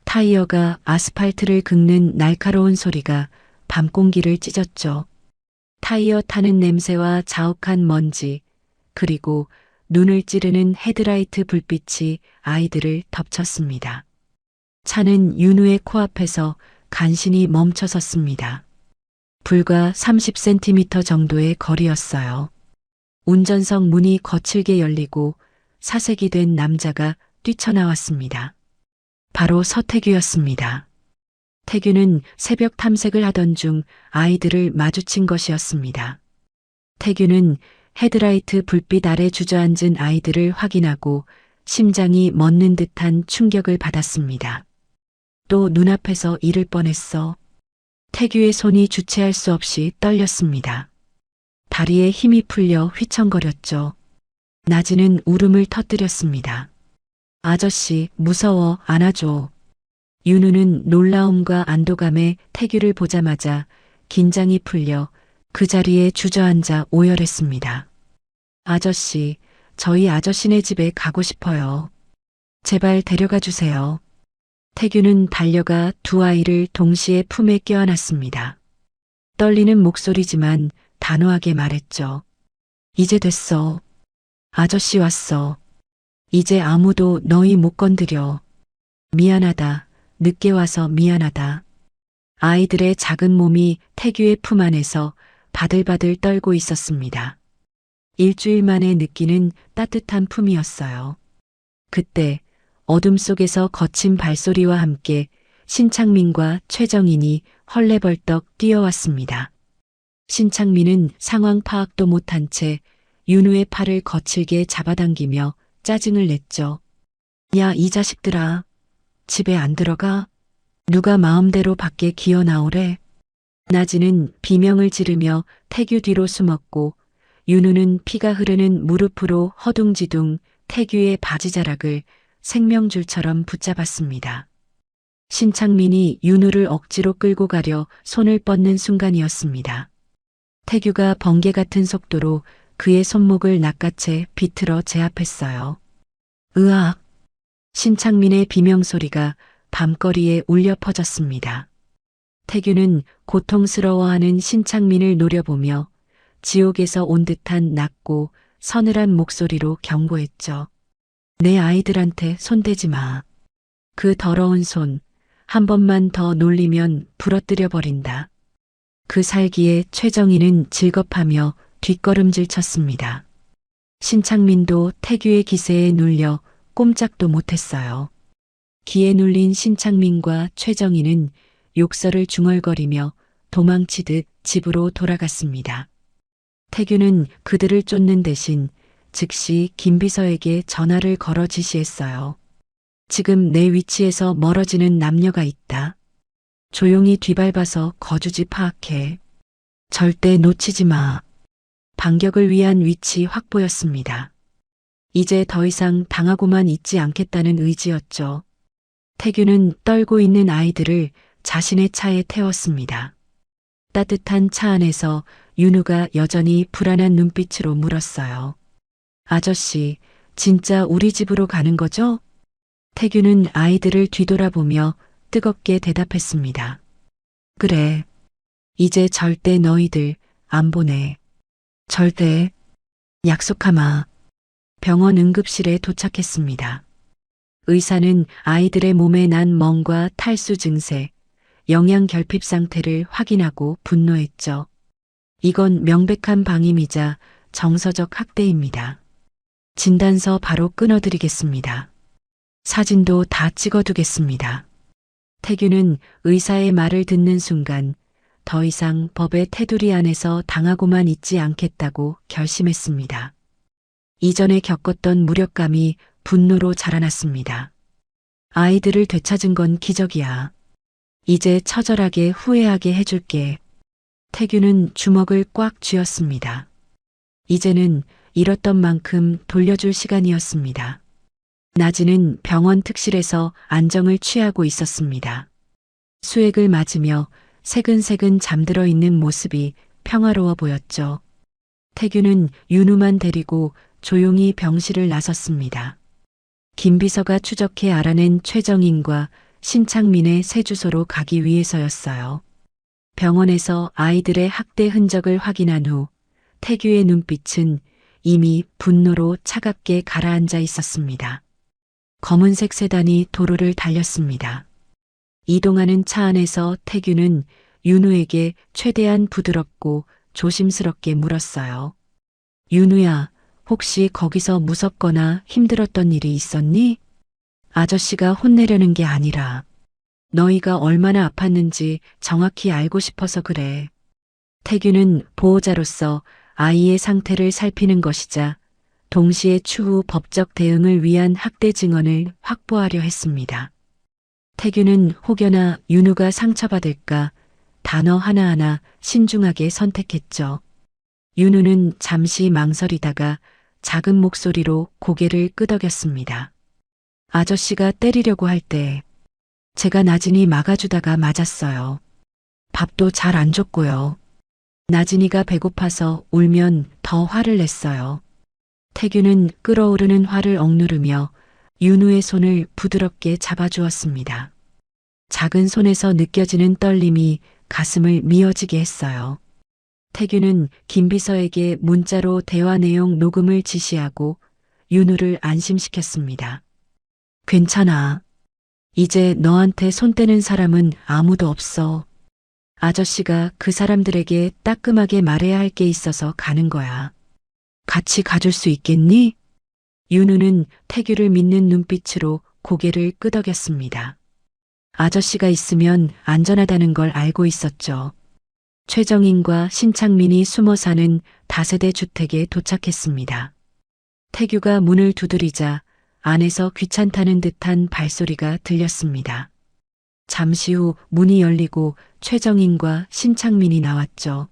타이어가 아스팔트를 긁는 날카로운 소리가 밤공기를 찢었죠. 타이어 타는 냄새와 자욱한 먼지, 그리고 눈을 찌르는 헤드라이트 불빛이 아이들을 덮쳤습니다. 차는 윤우의 코앞에서 간신히 멈춰섰습니다. 불과 30cm 정도의 거리였어요. 운전석 문이 거칠게 열리고 사색이 된 남자가 뛰쳐나왔습니다. 바로 서태규였습니다. 태규는 새벽 탐색을 하던 중 아이들을 마주친 것이었습니다. 태규는 헤드라이트 불빛 아래 주저앉은 아이들을 확인하고 심장이 멎는 듯한 충격을 받았습니다. 또 눈앞에서 잃을 뻔했어. 태규의 손이 주체할 수 없이 떨렸습니다. 다리에 힘이 풀려 휘청거렸죠. 나진은 울음을 터뜨렸습니다. 아저씨, 무서워, 안아줘. 윤우는 놀라움과 안도감에 태규를 보자마자 긴장이 풀려 그 자리에 주저앉아 오열했습니다. 아저씨, 저희 아저씨네 집에 가고 싶어요. 제발 데려가 주세요. 태규는 달려가 두 아이를 동시에 품에 껴안았습니다. 떨리는 목소리지만 단호하게 말했죠. 이제 됐어. 아저씨 왔어. 이제 아무도 너희 못 건드려. 미안하다. 늦게 와서 미안하다. 아이들의 작은 몸이 태규의 품 안에서 바들바들 떨고 있었습니다. 일주일 만에 느끼는 따뜻한 품이었어요. 그때 어둠 속에서 거친 발소리와 함께 신창민과 최정인이 헐레벌떡 뛰어왔습니다. 신창민은 상황 파악도 못한 채 윤우의 팔을 거칠게 잡아당기며 짜증을 냈죠. 야, 이 자식들아. 집에 안 들어가? 누가 마음대로 밖에 기어 나오래? 나진은 비명을 지르며 태규 뒤로 숨었고 윤우는 피가 흐르는 무릎으로 허둥지둥 태규의 바지자락을 생명줄처럼 붙잡았습니다. 신창민이 윤우를 억지로 끌고 가려 손을 뻗는 순간이었습니다. 태규가 번개 같은 속도로 그의 손목을 낚아채 비틀어 제압했어요. 으악! 신창민의 비명소리가 밤거리에 울려 퍼졌습니다. 태규는 고통스러워하는 신창민을 노려보며 지옥에서 온 듯한 낮고 서늘한 목소리로 경고했죠. 내 아이들한테 손대지 마. 그 더러운 손 한 번만 더 놀리면 부러뜨려 버린다. 그 살기에 최정희는 질겁하며 뒷걸음질 쳤습니다. 신창민도 태규의 기세에 눌려 꼼짝도 못했어요. 기에 눌린 신창민과 최정희는 욕설을 중얼거리며 도망치듯 집으로 돌아갔습니다. 태규는 그들을 쫓는 대신 즉시 김비서에게 전화를 걸어 지시했어요. 지금 내 위치에서 멀어지는 남녀가 있다. 조용히 뒤밟아서 거주지 파악해. 절대 놓치지 마. 반격을 위한 위치 확보였습니다. 이제 더 이상 당하고만 있지 않겠다는 의지였죠. 태규는 떨고 있는 아이들을 자신의 차에 태웠습니다. 따뜻한 차 안에서 윤우가 여전히 불안한 눈빛으로 물었어요. 아저씨, 진짜 우리 집으로 가는 거죠? 태규는 아이들을 뒤돌아보며 뜨겁게 대답했습니다. 그래. 이제 절대 너희들 안 보내. 절대. 약속하마. 병원 응급실에 도착했습니다. 의사는 아이들의 몸에 난 멍과 탈수 증세, 영양 결핍 상태를 확인하고 분노했죠. 이건 명백한 방임이자 정서적 학대입니다. 진단서 바로 끊어드리겠습니다. 사진도 다 찍어두겠습니다. 태규는 의사의 말을 듣는 순간 더 이상 법의 테두리 안에서 당하고만 있지 않겠다고 결심했습니다. 이전에 겪었던 무력감이 분노로 자라났습니다. 아이들을 되찾은 건 기적이야. 이제 처절하게 후회하게 해줄게. 태규는 주먹을 꽉 쥐었습니다. 이제는 잃었던 만큼 돌려줄 시간이었습니다. 나지는 병원 특실에서 안정을 취하고 있었습니다. 수액을 맞으며 새근새근 잠들어 있는 모습이 평화로워 보였죠. 태규는 윤우만 데리고 조용히 병실을 나섰습니다. 김비서가 추적해 알아낸 최정인과 신창민의 새 주소로 가기 위해서였어요. 병원에서 아이들의 학대 흔적을 확인한 후 태규의 눈빛은 이미 분노로 차갑게 가라앉아 있었습니다. 검은색 세단이 도로를 달렸습니다. 이동하는 차 안에서 태규는 윤우에게 최대한 부드럽고 조심스럽게 물었어요. 윤우야, 혹시 거기서 무섭거나 힘들었던 일이 있었니? 아저씨가 혼내려는 게 아니라 너희가 얼마나 아팠는지 정확히 알고 싶어서 그래. 태규는 보호자로서 아이의 상태를 살피는 것이자 동시에 추후 법적 대응을 위한 학대 증언을 확보하려 했습니다. 태규는 혹여나 윤우가 상처받을까 단어 하나하나 신중하게 선택했죠. 윤우는 잠시 망설이다가 작은 목소리로 고개를 끄덕였습니다. 아저씨가 때리려고 할 때 제가 나진이 막아주다가 맞았어요. 밥도 잘 안 줬고요. 나진이가 배고파서 울면 더 화를 냈어요. 태규는 끓어오르는 화를 억누르며 윤우의 손을 부드럽게 잡아주었습니다. 작은 손에서 느껴지는 떨림이 가슴을 미어지게 했어요. 태규는 김비서에게 문자로 대화 내용 녹음을 지시하고 윤우를 안심시켰습니다. 괜찮아. 이제 너한테 손 떼는 사람은 아무도 없어. 아저씨가 그 사람들에게 따끔하게 말해야 할 게 있어서 가는 거야. 같이 가줄 수 있겠니? 윤우는 태규를 믿는 눈빛으로 고개를 끄덕였습니다. 아저씨가 있으면 안전하다는 걸 알고 있었죠. 최정인과 신창민이 숨어 사는 다세대 주택에 도착했습니다. 태규가 문을 두드리자 안에서 귀찮다는 듯한 발소리가 들렸습니다. 잠시 후 문이 열리고 최정인과 신창민이 나왔죠.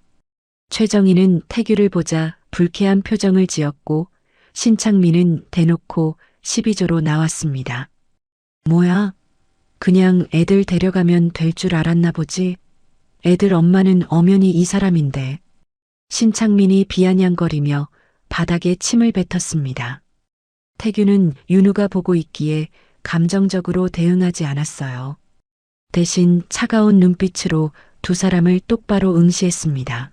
최정인은 태규를 보자 불쾌한 표정을 지었고 신창민은 대놓고 시비조로 나왔습니다. 뭐야? 그냥 애들 데려가면 될 줄 알았나 보지? 애들 엄마는 엄연히 이 사람인데. 신창민이 비아냥거리며 바닥에 침을 뱉었습니다. 태규는 윤우가 보고 있기에 감정적으로 대응하지 않았어요. 대신 차가운 눈빛으로 두 사람을 똑바로 응시했습니다.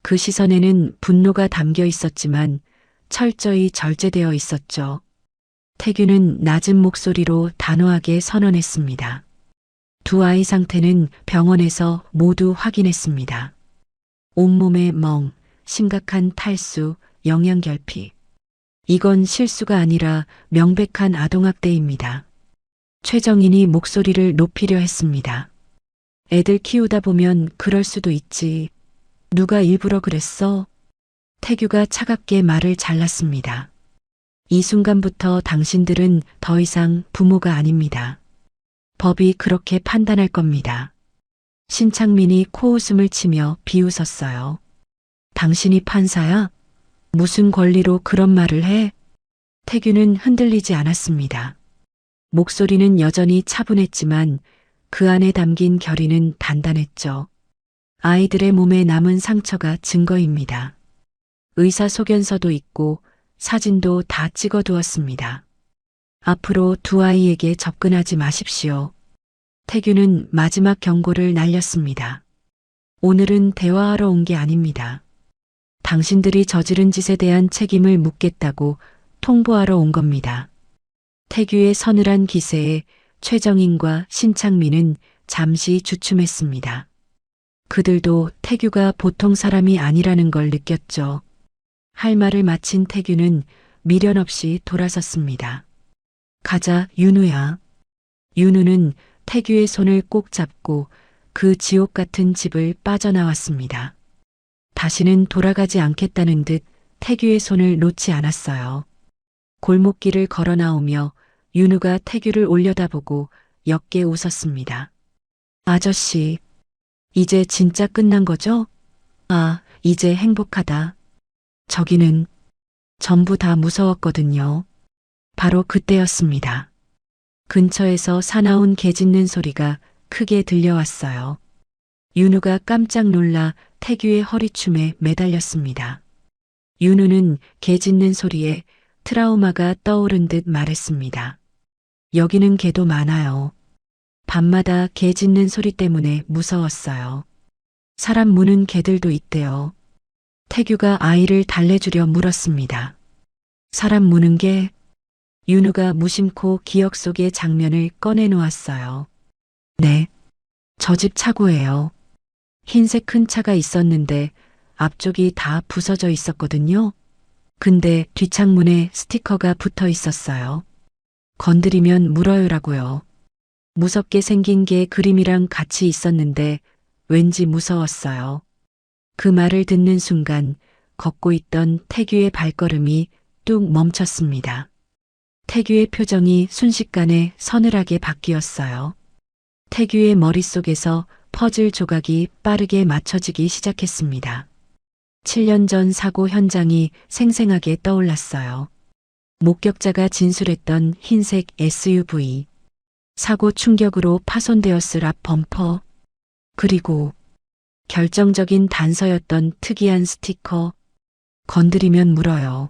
그 시선에는 분노가 담겨 있었지만 철저히 절제되어 있었죠. 태규는 낮은 목소리로 단호하게 선언했습니다. 두 아이 상태는 병원에서 모두 확인했습니다. 온몸에 멍, 심각한 탈수, 영양결핍. 이건 실수가 아니라 명백한 아동학대입니다. 최정인이 목소리를 높이려 했습니다. 애들 키우다 보면 그럴 수도 있지. 누가 일부러 그랬어? 태규가 차갑게 말을 잘랐습니다. 이 순간부터 당신들은 더 이상 부모가 아닙니다. 법이 그렇게 판단할 겁니다. 신창민이 코웃음을 치며 비웃었어요. 당신이 판사야? 무슨 권리로 그런 말을 해? 태규는 흔들리지 않았습니다. 목소리는 여전히 차분했지만 그 안에 담긴 결의는 단단했죠. 아이들의 몸에 남은 상처가 증거입니다. 의사소견서도 있고 사진도 다 찍어두었습니다. 앞으로 두 아이에게 접근하지 마십시오. 태규는 마지막 경고를 날렸습니다. 오늘은 대화하러 온 게 아닙니다. 당신들이 저지른 짓에 대한 책임을 묻겠다고 통보하러 온 겁니다. 태규의 서늘한 기세에 최정인과 신창민은 잠시 주춤했습니다. 그들도 태규가 보통 사람이 아니라는 걸 느꼈죠. 할 말을 마친 태규는 미련 없이 돌아섰습니다. 가자, 윤우야. 윤우는 태규의 손을 꼭 잡고 그 지옥 같은 집을 빠져나왔습니다. 다시는 돌아가지 않겠다는 듯 태규의 손을 놓지 않았어요. 골목길을 걸어 나오며 윤우가 태규를 올려다보고 옅게 웃었습니다. 아저씨, 이제 진짜 끝난 거죠? 아, 이제 행복하다. 저기는 전부 다 무서웠거든요. 바로 그때였습니다. 근처에서 사나운 개 짖는 소리가 크게 들려왔어요. 윤우가 깜짝 놀라 태규의 허리춤에 매달렸습니다. 윤우는 개 짖는 소리에 트라우마가 떠오른 듯 말했습니다. 여기는 개도 많아요. 밤마다 개 짖는 소리 때문에 무서웠어요. 사람 무는 개들도 있대요. 태규가 아이를 달래주려 물었습니다. 사람 무는 개? 윤우가 무심코 기억 속의 장면을 꺼내놓았어요. 네, 저 집 차고예요. 흰색 큰 차가 있었는데 앞쪽이 다 부서져 있었거든요. 근데 뒷창문에 스티커가 붙어 있었어요. 건드리면 물어요라고요. 무섭게 생긴 게 그림이랑 같이 있었는데 왠지 무서웠어요. 그 말을 듣는 순간 걷고 있던 태규의 발걸음이 뚝 멈췄습니다. 태규의 표정이 순식간에 서늘하게 바뀌었어요. 태규의 머릿속에서 퍼즐 조각이 빠르게 맞춰지기 시작했습니다. 7년 전 사고 현장이 생생하게 떠올랐어요. 목격자가 진술했던 흰색 SUV, 사고 충격으로 파손되었을 앞 범퍼, 그리고 결정적인 단서였던 특이한 스티커, 건드리면 물어요.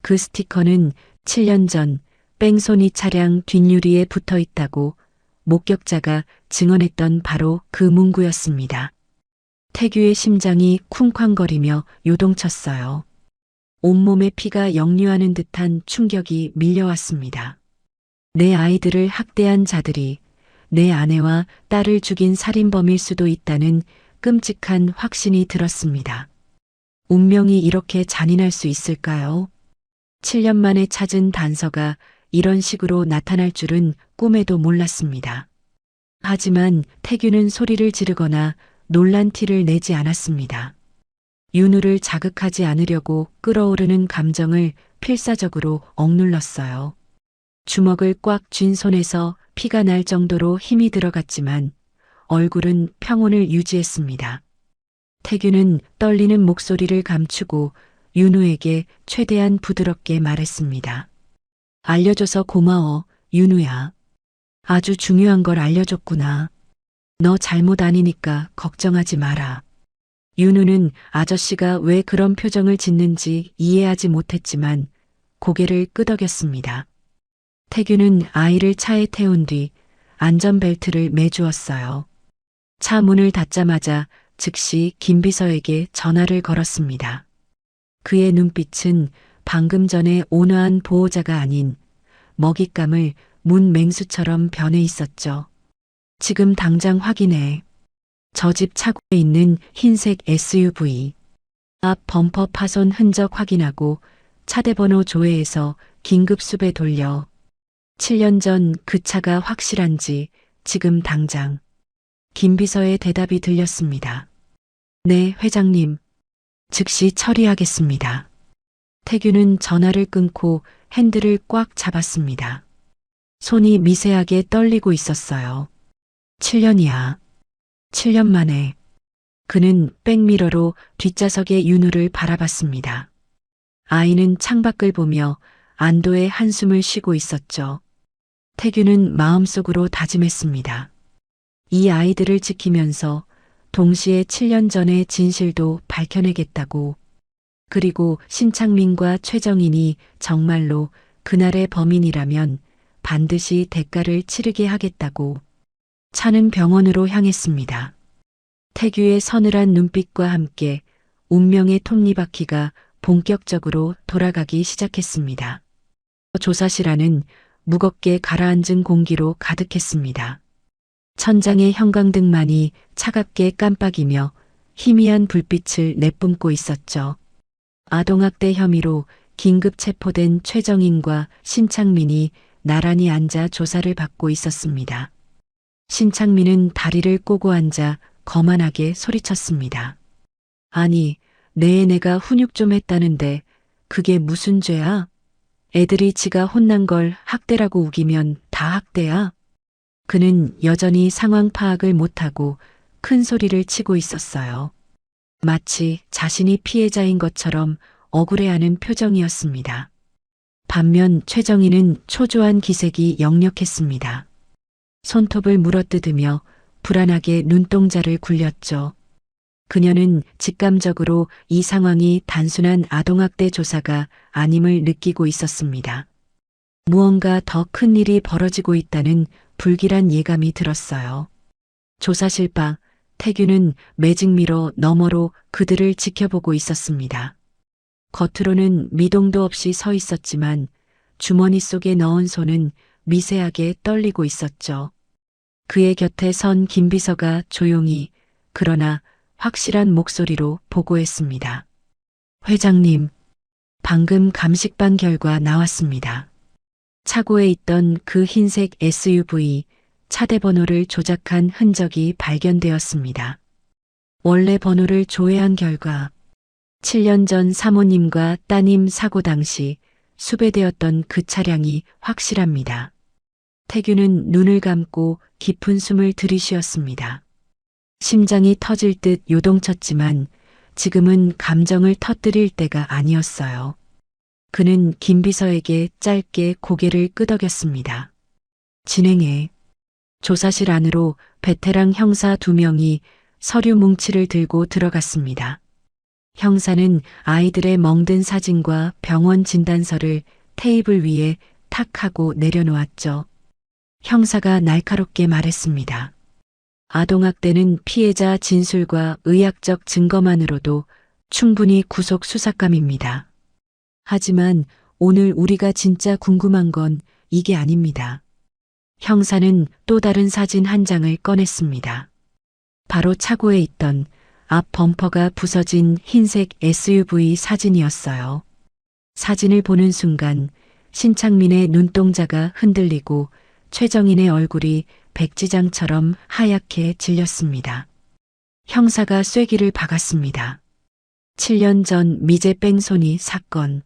그 스티커는 7년 전 뺑소니 차량 뒷유리에 붙어 있다고 목격자가 증언했던 바로 그 문구였습니다. 태규의 심장이 쿵쾅거리며 요동쳤어요. 온몸에 피가 역류하는 듯한 충격이 밀려왔습니다. 내 아이들을 학대한 자들이 내 아내와 딸을 죽인 살인범일 수도 있다는 끔찍한 확신이 들었습니다. 운명이 이렇게 잔인할 수 있을까요? 7년 만에 찾은 단서가 이런 식으로 나타날 줄은 꿈에도 몰랐습니다. 하지만 태규는 소리를 지르거나 놀란 티를 내지 않았습니다. 윤우를 자극하지 않으려고 끓어오르는 감정을 필사적으로 억눌렀어요. 주먹을 꽉 쥔 손에서 피가 날 정도로 힘이 들어갔지만 얼굴은 평온을 유지했습니다. 태규는 떨리는 목소리를 감추고 윤우에게 최대한 부드럽게 말했습니다. 알려줘서 고마워, 윤우야. 아주 중요한 걸 알려줬구나. 너 잘못 아니니까 걱정하지 마라. 윤우는 아저씨가 왜 그런 표정을 짓는지 이해하지 못했지만 고개를 끄덕였습니다. 태규는 아이를 차에 태운 뒤 안전벨트를 매주었어요. 차 문을 닫자마자 즉시 김비서에게 전화를 걸었습니다. 그의 눈빛은 방금 전에 온화한 보호자가 아닌 먹잇감을 문 맹수처럼 변해 있었죠. 지금 당장 확인해. 저 집 차고에 있는 흰색 SUV. 앞 범퍼 파손 흔적 확인하고 차대번호 조회해서 긴급 수배 돌려. 7년 전 그 차가 확실한지 지금 당장. 김 비서의 대답이 들렸습니다. 네, 회장님. 즉시 처리하겠습니다. 태규는 전화를 끊고 핸들을 꽉 잡았습니다. 손이 미세하게 떨리고 있었어요. 7년이야. 7년 만에. 그는 백미러로 뒷좌석의 윤우를 바라봤습니다. 아이는 창밖을 보며 안도의 한숨을 쉬고 있었죠. 태규는 마음속으로 다짐했습니다. 이 아이들을 지키면서 동시에 7년 전의 진실도 밝혀내겠다고. 그리고 신창민과 최정인이 정말로 그날의 범인이라면 반드시 대가를 치르게 하겠다고. 차는 병원으로 향했습니다. 태규의 서늘한 눈빛과 함께 운명의 톱니바퀴가 본격적으로 돌아가기 시작했습니다. 조사실 안은 무겁게 가라앉은 공기로 가득했습니다. 천장의 형광등만이 차갑게 깜빡이며 희미한 불빛을 내뿜고 있었죠. 아동학대 혐의로 긴급 체포된 최정인과 신창민이 나란히 앉아 조사를 받고 있었습니다. 신창민은 다리를 꼬고 앉아 거만하게 소리쳤습니다. 아니, 내 애네가 훈육 좀 했다는데 그게 무슨 죄야? 애들이 지가 혼난 걸 학대라고 우기면 다 학대야? 그는 여전히 상황 파악을 못하고 큰 소리를 치고 있었어요. 마치 자신이 피해자인 것처럼 억울해하는 표정이었습니다. 반면 최정희는 초조한 기색이 역력했습니다. 손톱을 물어뜯으며 불안하게 눈동자를 굴렸죠. 그녀는 직감적으로 이 상황이 단순한 아동학대 조사가 아님을 느끼고 있었습니다. 무언가 더 큰 일이 벌어지고 있다는 불길한 예감이 들었어요. 조사실 밖 태규는 매직미러 너머로 그들을 지켜보고 있었습니다. 겉으로는 미동도 없이 서 있었지만 주머니 속에 넣은 손은 미세하게 떨리고 있었죠. 그의 곁에 선 김 비서가 조용히 그러나 확실한 목소리로 보고했습니다. 회장님, 방금 감식반 결과 나왔습니다. 차고에 있던 그 흰색 SUV 차대 번호를 조작한 흔적이 발견되었습니다. 원래 번호를 조회한 결과 7년 전 사모님과 따님 사고 당시 수배되었던 그 차량이 확실합니다. 태규는 눈을 감고 깊은 숨을 들이쉬었습니다. 심장이 터질 듯 요동쳤지만 지금은 감정을 터뜨릴 때가 아니었어요. 그는 김 비서에게 짧게 고개를 끄덕였습니다. 진행해. 조사실 안으로 베테랑 형사 2명이 서류 뭉치를 들고 들어갔습니다. 형사는 아이들의 멍든 사진과 병원 진단서를 테이블 위에 탁 하고 내려놓았죠. 형사가 날카롭게 말했습니다. 아동학대는 피해자 진술과 의학적 증거만으로도 충분히 구속 수사감입니다. 하지만 오늘 우리가 진짜 궁금한 건 이게 아닙니다. 형사는 또 다른 사진 한 장을 꺼냈습니다. 바로 차고에 있던 앞 범퍼가 부서진 흰색 SUV 사진이었어요. 사진을 보는 순간 신창민의 눈동자가 흔들리고 최정인의 얼굴이 백지장처럼 하얗게 질렸습니다. 형사가 쐐기를 박았습니다. 7년 전 미제 뺑소니 사건.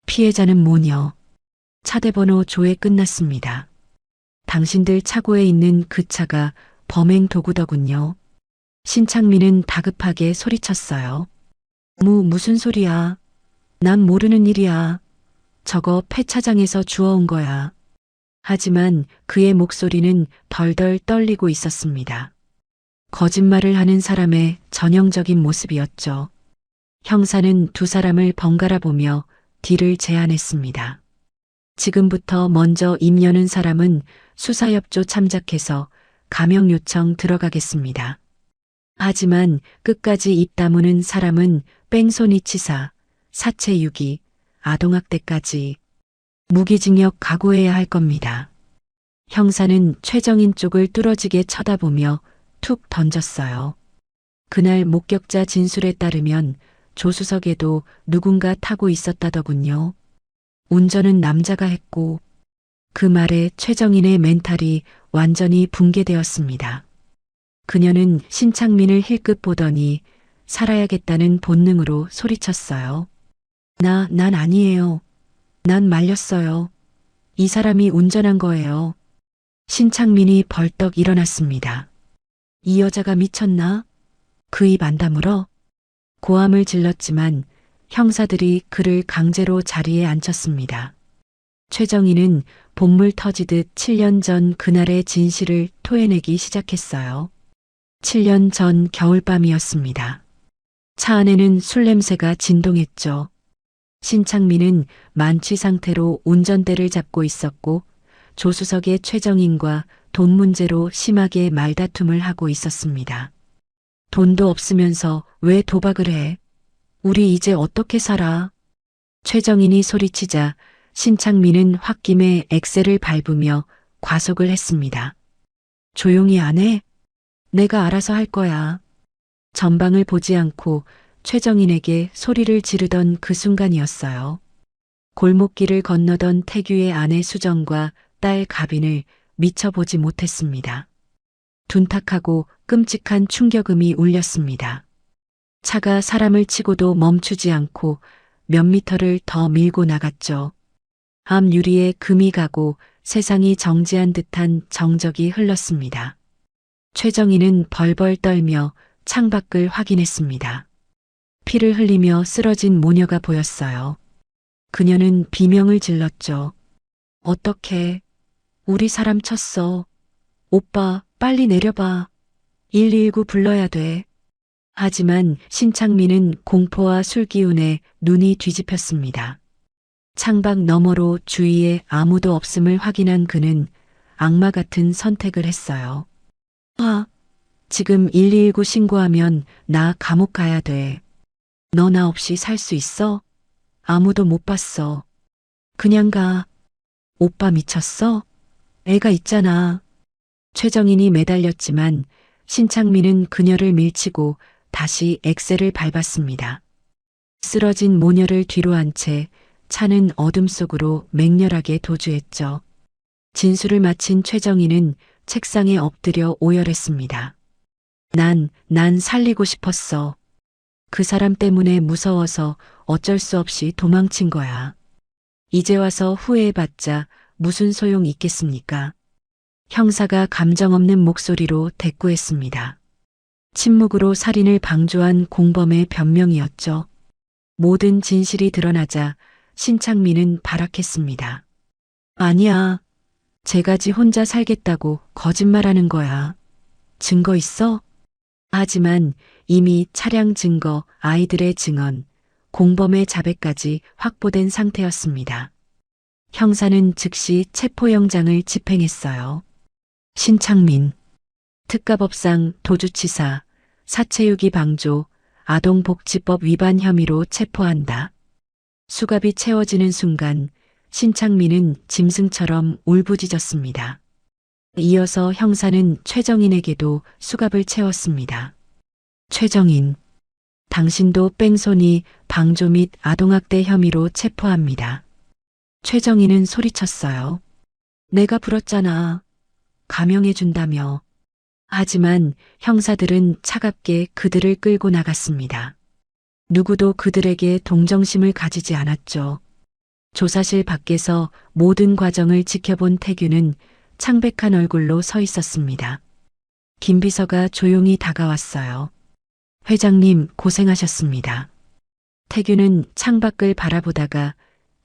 피해자는 모녀. 차대번호 조회 끝났습니다. 당신들 차고에 있는 그 차가 범행 도구더군요. 신창민은 다급하게 소리쳤어요. 무슨 소리야. 난 모르는 일이야. 저거 폐차장에서 주워온 거야. 하지만 그의 목소리는 덜덜 떨리고 있었습니다. 거짓말을 하는 사람의 전형적인 모습이었죠. 형사는 두 사람을 번갈아 보며 딜을 제안했습니다. 지금부터 먼저 입 여는 사람은 수사협조 참작해서 감형 요청 들어가겠습니다. 하지만 끝까지 입 다무는 사람은 뺑소니치사, 사체 유기, 아동학대까지 무기징역 각오해야 할 겁니다. 형사는 최정인 쪽을 뚫어지게 쳐다보며 툭 던졌어요. 그날 목격자 진술에 따르면 조수석에도 누군가 타고 있었다더군요. 운전은 남자가 했고 그 말에 최정인의 멘탈이 완전히 붕괴되었습니다. 그녀는 신창민을 힐끗 보더니 살아야겠다는 본능으로 소리쳤어요. 난 아니에요. 난 말렸어요. 이 사람이 운전한 거예요. 신창민이 벌떡 일어났습니다. 이 여자가 미쳤나? 그 입 안 다물어? 고함을 질렀지만 형사들이 그를 강제로 자리에 앉혔습니다. 최정희는 본물 터지듯 7년 전 그날의 진실을 토해내기 시작했어요. 7년 전 겨울밤이었습니다. 차 안에는 술 냄새가 진동했죠. 신창민은 만취 상태로 운전대를 잡고 있었고 조수석의 최정인과 돈 문제로 심하게 말다툼을 하고 있었습니다. 돈도 없으면서 왜 도박을 해? 우리 이제 어떻게 살아? 최정인이 소리치자 신창민은 홧김에 엑셀을 밟으며 과속을 했습니다. 조용히 안 해? 내가 알아서 할 거야. 전방을 보지 않고 최정인에게 소리를 지르던 그 순간이었어요. 골목길을 건너던 태규의 아내 수정과 딸 가빈을 미처 보지 못했습니다. 둔탁하고 끔찍한 충격음이 울렸습니다. 차가 사람을 치고도 멈추지 않고 몇 미터를 더 밀고 나갔죠. 앞 유리에 금이 가고 세상이 정지한 듯한 정적이 흘렀습니다. 최정희는 벌벌 떨며 창밖을 확인했습니다. 피를 흘리며 쓰러진 모녀가 보였어요. 그녀는 비명을 질렀죠. 어떡해. 우리 사람 쳤어. 오빠, 빨리 내려봐. 119 불러야 돼. 하지만 신창민은 공포와 술기운에 눈이 뒤집혔습니다. 창밖 너머로 주위에 아무도 없음을 확인한 그는 악마 같은 선택을 했어요. 지금 119 신고하면 나 감옥 가야 돼. 너 나 없이 살 수 있어? 아무도 못 봤어. 그냥 가. 오빠 미쳤어? 애가 있잖아. 최정인이 매달렸지만 신창민은 그녀를 밀치고 다시 엑셀을 밟았습니다. 쓰러진 모녀를 뒤로 한 채 차는 어둠 속으로 맹렬하게 도주했죠. 진술을 마친 최정인은 책상에 엎드려 오열했습니다. 난 살리고 싶었어. 그 사람 때문에 무서워서 어쩔 수 없이 도망친 거야. 이제 와서 후회해봤자 무슨 소용 있겠습니까? 형사가 감정 없는 목소리로 대꾸했습니다. 침묵으로 살인을 방조한 공범의 변명이었죠. 모든 진실이 드러나자 신창민은 발악했습니다. 아니야. 쟤가지 혼자 살겠다고 거짓말하는 거야. 증거 있어? 하지만 이미 차량 증거, 아이들의 증언, 공범의 자백까지 확보된 상태였습니다. 형사는 즉시 체포영장을 집행했어요. 신창민, 특가법상 도주치사, 사체유기 방조, 아동복지법 위반 혐의로 체포한다. 수갑이 채워지는 순간 신창민은 짐승처럼 울부짖었습니다. 이어서 형사는 최정인에게도 수갑을 채웠습니다. 최정인, 당신도 뺑소니, 방조 및 아동학대 혐의로 체포합니다. 최정인은 소리쳤어요. 내가 불었잖아. 감형해준다며. 하지만 형사들은 차갑게 그들을 끌고 나갔습니다. 누구도 그들에게 동정심을 가지지 않았죠. 조사실 밖에서 모든 과정을 지켜본 태규는 창백한 얼굴로 서 있었습니다. 김 비서가 조용히 다가왔어요. 회장님 고생하셨습니다. 태규는 창밖을 바라보다가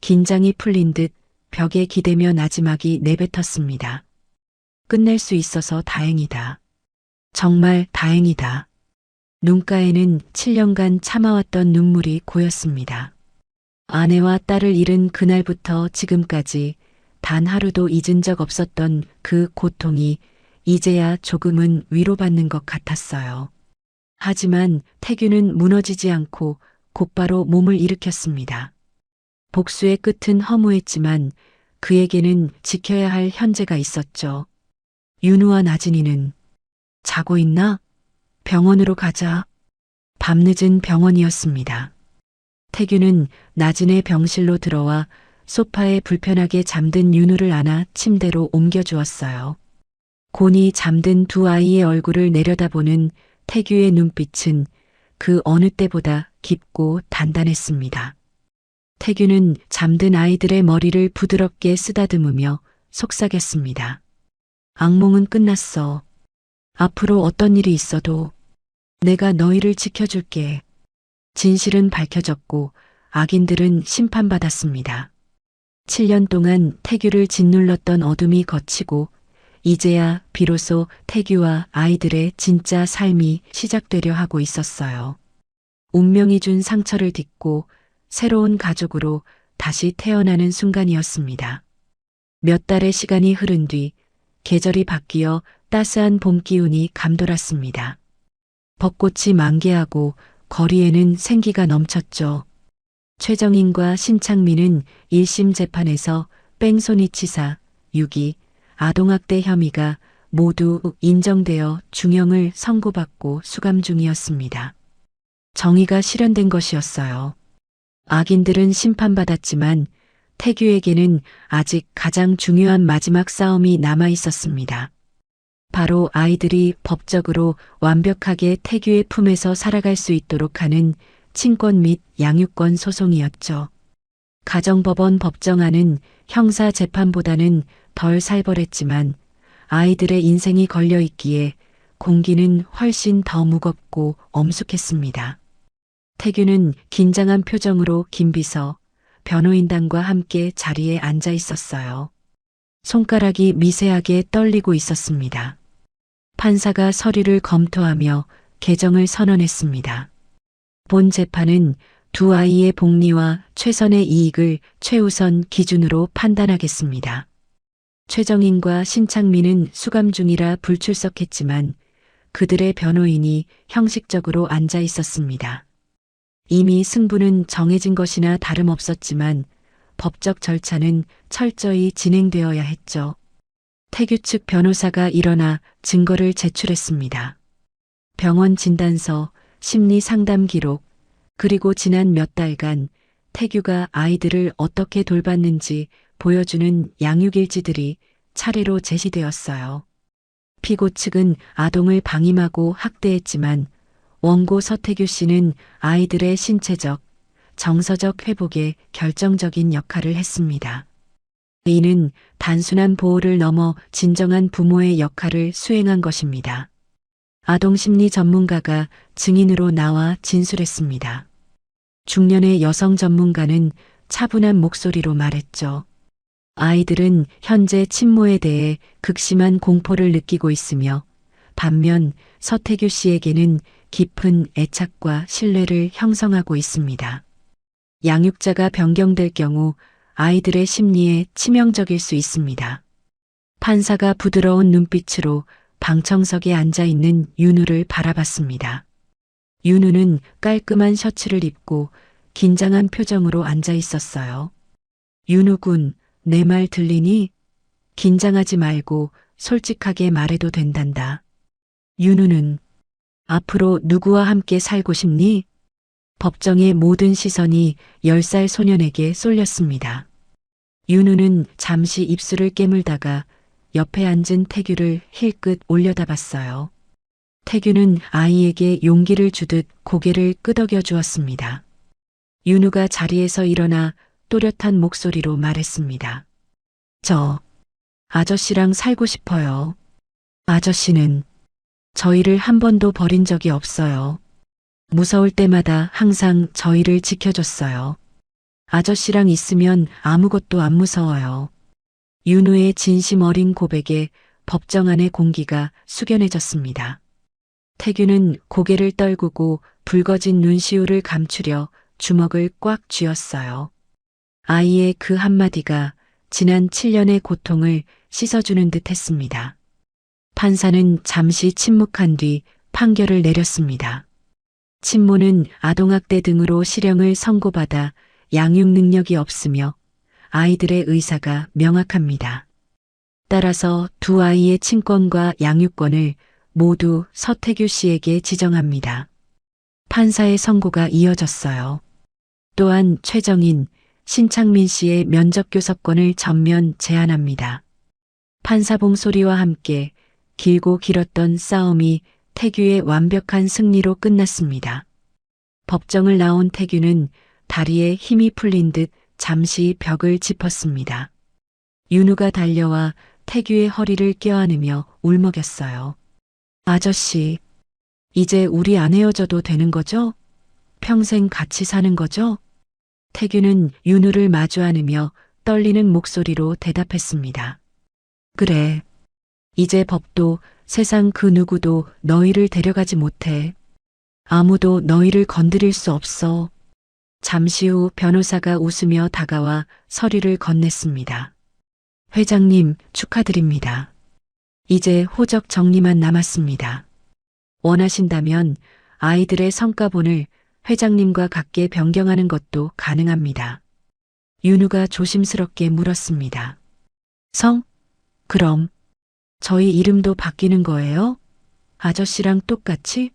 긴장이 풀린 듯 벽에 기대며 나지막이 내뱉었습니다. 끝낼 수 있어서 다행이다. 정말 다행이다. 눈가에는 7년간 참아왔던 눈물이 고였습니다. 아내와 딸을 잃은 그날부터 지금까지 단 하루도 잊은 적 없었던 그 고통이 이제야 조금은 위로받는 것 같았어요. 하지만 태규는 무너지지 않고 곧바로 몸을 일으켰습니다. 복수의 끝은 허무했지만 그에게는 지켜야 할 현재가 있었죠. 윤우와 나진이는 자고 있나? 병원으로 가자. 밤늦은 병원이었습니다. 태규는 나진의 병실로 들어와 소파에 불편하게 잠든 윤우를 안아 침대로 옮겨주었어요. 곤히 잠든 두 아이의 얼굴을 내려다보는 태규의 눈빛은 그 어느 때보다 깊고 단단했습니다. 태규는 잠든 아이들의 머리를 부드럽게 쓰다듬으며 속삭였습니다. 악몽은 끝났어. 앞으로 어떤 일이 있어도 내가 너희를 지켜줄게. 진실은 밝혀졌고 악인들은 심판받았습니다. 7년 동안 태규를 짓눌렀던 어둠이 걷히고 이제야 비로소 태규와 아이들의 진짜 삶이 시작되려 하고 있었어요. 운명이 준 상처를 딛고 새로운 가족으로 다시 태어나는 순간이었습니다. 몇 달의 시간이 흐른 뒤 계절이 바뀌어 따스한 봄 기운이 감돌았습니다. 벚꽃이 만개하고 거리에는 생기가 넘쳤죠. 최정인과 신창민은 1심 재판에서 뺑소니치사, 유기, 아동학대 혐의가 모두 인정되어 중형을 선고받고 수감 중이었습니다. 정의가 실현된 것이었어요. 악인들은 심판받았지만 태규에게는 아직 가장 중요한 마지막 싸움이 남아 있었습니다. 바로 아이들이 법적으로 완벽하게 태규의 품에서 살아갈 수 있도록 하는 친권 및 양육권 소송이었죠. 가정법원 법정안은 형사 재판보다는 덜 살벌했지만 아이들의 인생이 걸려 있기에 공기는 훨씬 더 무겁고 엄숙했습니다. 태규는 긴장한 표정으로 김비서, 변호인단과 함께 자리에 앉아 있었어요. 손가락이 미세하게 떨리고 있었습니다. 판사가 서류를 검토하며 개정을 선언했습니다. 본 재판은 두 아이의 복리와 최선의 이익을 최우선 기준으로 판단하겠습니다. 최정인과 신창민은 수감 중이라 불출석했지만 그들의 변호인이 형식적으로 앉아 있었습니다. 이미 승부는 정해진 것이나 다름없었지만 법적 절차는 철저히 진행되어야 했죠. 태규 측 변호사가 일어나 증거를 제출했습니다. 병원 진단서, 심리 상담 기록, 그리고 지난 몇 달간 태규가 아이들을 어떻게 돌봤는지 보여주는 양육일지들이 차례로 제시되었어요. 피고 측은 아동을 방임하고 학대했지만 원고 서태규 씨는 아이들의 신체적, 정서적 회복에 결정적인 역할을 했습니다. 이는 단순한 보호를 넘어 진정한 부모의 역할을 수행한 것입니다. 아동심리 전문가가 증인으로 나와 진술했습니다. 중년의 여성 전문가는 차분한 목소리로 말했죠. 아이들은 현재 친모에 대해 극심한 공포를 느끼고 있으며 반면 서태규 씨에게는 깊은 애착과 신뢰를 형성하고 있습니다. 양육자가 변경될 경우 아이들의 심리에 치명적일 수 있습니다. 판사가 부드러운 눈빛으로 방청석에 앉아 있는 윤우를 바라봤습니다. 윤우는 깔끔한 셔츠를 입고 긴장한 표정으로 앉아 있었어요. 윤우 군, 내 말 들리니? 긴장하지 말고 솔직하게 말해도 된단다. 윤우는 앞으로 누구와 함께 살고 싶니? 법정의 모든 시선이 10살 소년에게 쏠렸습니다. 윤우는 잠시 입술을 깨물다가 옆에 앉은 태규를 힐끗 올려다봤어요. 태규는 아이에게 용기를 주듯 고개를 끄덕여 주었습니다. 윤우가 자리에서 일어나 또렷한 목소리로 말했습니다. 저 아저씨랑 살고 싶어요. 아저씨는 저희를 한 번도 버린 적이 없어요. 무서울 때마다 항상 저희를 지켜줬어요. 아저씨랑 있으면 아무것도 안 무서워요. 윤우의 진심 어린 고백에 법정 안의 공기가 숙연해졌습니다. 태규는 고개를 떨구고 붉어진 눈시울을 감추려 주먹을 꽉 쥐었어요. 아이의 그 한마디가 지난 7년의 고통을 씻어주는 듯 했습니다. 판사는 잠시 침묵한 뒤 판결을 내렸습니다. 친모는 아동학대 등으로 실형을 선고받아 양육 능력이 없으며 아이들의 의사가 명확합니다. 따라서 두 아이의 친권과 양육권을 모두 서태규 씨에게 지정합니다. 판사의 선고가 이어졌어요. 또한 최정인, 신창민 씨의 면접 교섭권을 전면 제한합니다. 판사봉 소리와 함께 길고 길었던 싸움이 태규의 완벽한 승리로 끝났습니다. 법정을 나온 태규는 다리에 힘이 풀린 듯 잠시 벽을 짚었습니다. 윤우가 달려와 태규의 허리를 껴안으며 울먹였어요. 아저씨, 이제 우리 안 헤어져도 되는 거죠? 평생 같이 사는 거죠? 태규는 윤우를 마주 안으며 떨리는 목소리로 대답했습니다. 그래. 이제 법도 세상 그 누구도 너희를 데려가지 못해. 아무도 너희를 건드릴 수 없어. 잠시 후 변호사가 웃으며 다가와 서류를 건넸습니다. 회장님, 축하드립니다. 이제 호적 정리만 남았습니다. 원하신다면 아이들의 성과본을 회장님과 같게 변경하는 것도 가능합니다. 윤우가 조심스럽게 물었습니다. 성? 그럼 저희 이름도 바뀌는 거예요? 아저씨랑 똑같이?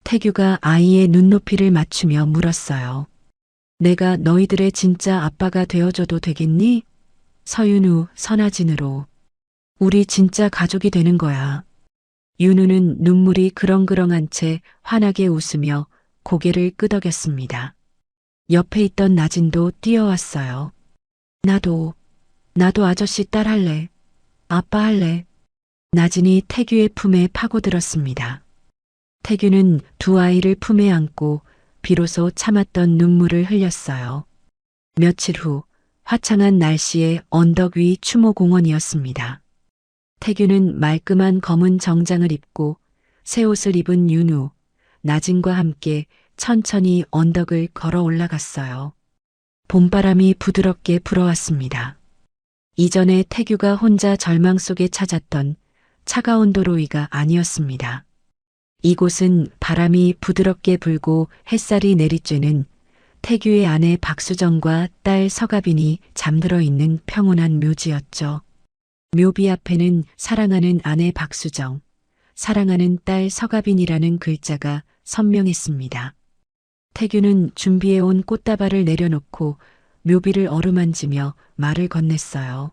태규가 아이의 눈높이를 맞추며 물었어요. 내가 너희들의 진짜 아빠가 되어줘도 되겠니? 서윤우, 선아진으로. 우리 진짜 가족이 되는 거야. 윤우는 눈물이 그렁그렁한 채 환하게 웃으며 고개를 끄덕였습니다. 옆에 있던 나진도 뛰어왔어요. 나도 아저씨 딸 할래. 아빠 할래. 나진이 태규의 품에 파고들었습니다. 태규는 두 아이를 품에 안고 비로소 참았던 눈물을 흘렸어요. 며칠 후 화창한 날씨에 언덕 위 추모공원이었습니다. 태규는 말끔한 검은 정장을 입고 새 옷을 입은 윤우, 나진과 함께 천천히 언덕을 걸어 올라갔어요. 봄바람이 부드럽게 불어왔습니다. 이전에 태규가 혼자 절망 속에 찾았던 차가운 도로 위가 아니었습니다. 이곳은 바람이 부드럽게 불고 햇살이 내리쬐는 태규의 아내 박수정과 딸 서가빈이 잠들어 있는 평온한 묘지였죠. 묘비 앞에는 사랑하는 아내 박수정, 사랑하는 딸 서가빈이라는 글자가 선명했습니다. 태규는 준비해온 꽃다발을 내려놓고 묘비를 어루만지며 말을 건넸어요.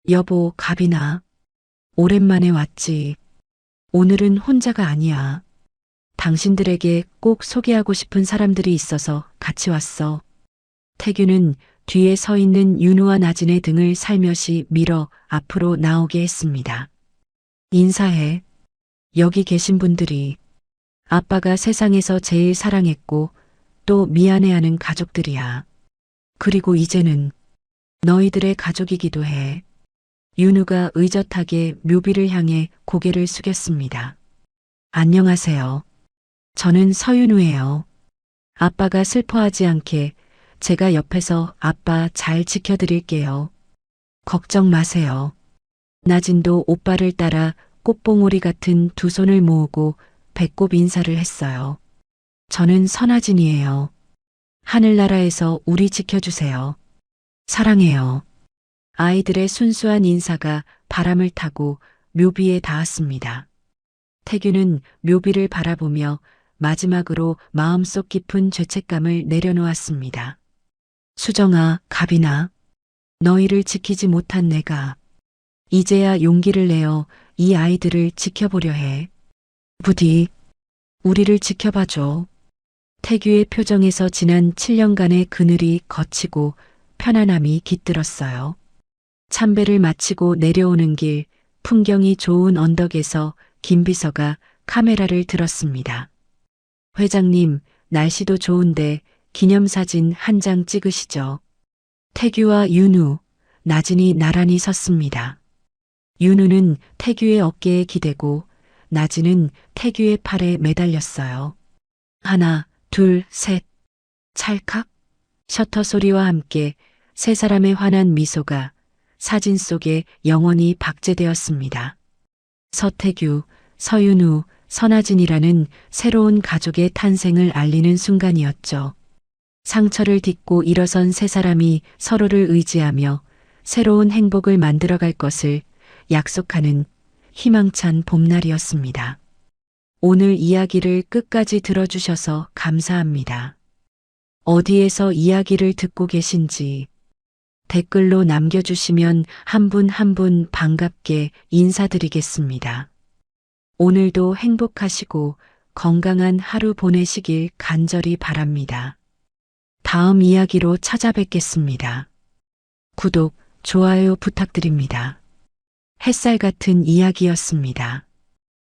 여보, 가빈아. 오랜만에 왔지. 오늘은 혼자가 아니야. 당신들에게 꼭 소개하고 싶은 사람들이 있어서 같이 왔어. 태규는 뒤에 서 있는 윤우와 나진의 등을 살며시 밀어 앞으로 나오게 했습니다. 인사해. 여기 계신 분들이 아빠가 세상에서 제일 사랑했고 또 미안해하는 가족들이야. 그리고 이제는 너희들의 가족이기도 해. 윤우가 의젓하게 묘비를 향해 고개를 숙였습니다. 안녕하세요. 저는 서윤우예요. 아빠가 슬퍼하지 않게 제가 옆에서 아빠 잘 지켜드릴게요. 걱정 마세요. 나진도 오빠를 따라 꽃봉오리 같은 두 손을 모으고 배꼽 인사를 했어요. 저는 선아진이에요. 하늘나라에서 우리 지켜주세요. 사랑해요. 아이들의 순수한 인사가 바람을 타고 묘비에 닿았습니다. 태규는 묘비를 바라보며 마지막으로 마음속 깊은 죄책감을 내려놓았습니다. 수정아, 가빈아, 너희를 지키지 못한 내가 이제야 용기를 내어 이 아이들을 지켜보려 해. 부디 우리를 지켜봐줘. 태규의 표정에서 지난 7년간의 그늘이 걷히고 편안함이 깃들었어요. 참배를 마치고 내려오는 길, 풍경이 좋은 언덕에서 김비서가 카메라를 들었습니다. 회장님, 날씨도 좋은데 기념사진 한 장 찍으시죠. 태규와 윤우, 나진이 나란히 섰습니다. 윤우는 태규의 어깨에 기대고 나진은 태규의 팔에 매달렸어요. 하나, 둘, 셋. 찰칵. 셔터 소리와 함께 세 사람의 환한 미소가 사진 속에 영원히 박제되었습니다. 서태규, 서윤우, 선아진이라는 새로운 가족의 탄생을 알리는 순간이었죠. 상처를 딛고 일어선 세 사람이 서로를 의지하며 새로운 행복을 만들어갈 것을 약속하는 희망찬 봄날이었습니다. 오늘 이야기를 끝까지 들어주셔서 감사합니다. 어디에서 이야기를 듣고 계신지 댓글로 남겨주시면 한 분 한 분 반갑게 인사드리겠습니다. 오늘도 행복하시고 건강한 하루 보내시길 간절히 바랍니다. 다음 이야기로 찾아뵙겠습니다. 구독, 좋아요 부탁드립니다. 햇살 같은 이야기였습니다.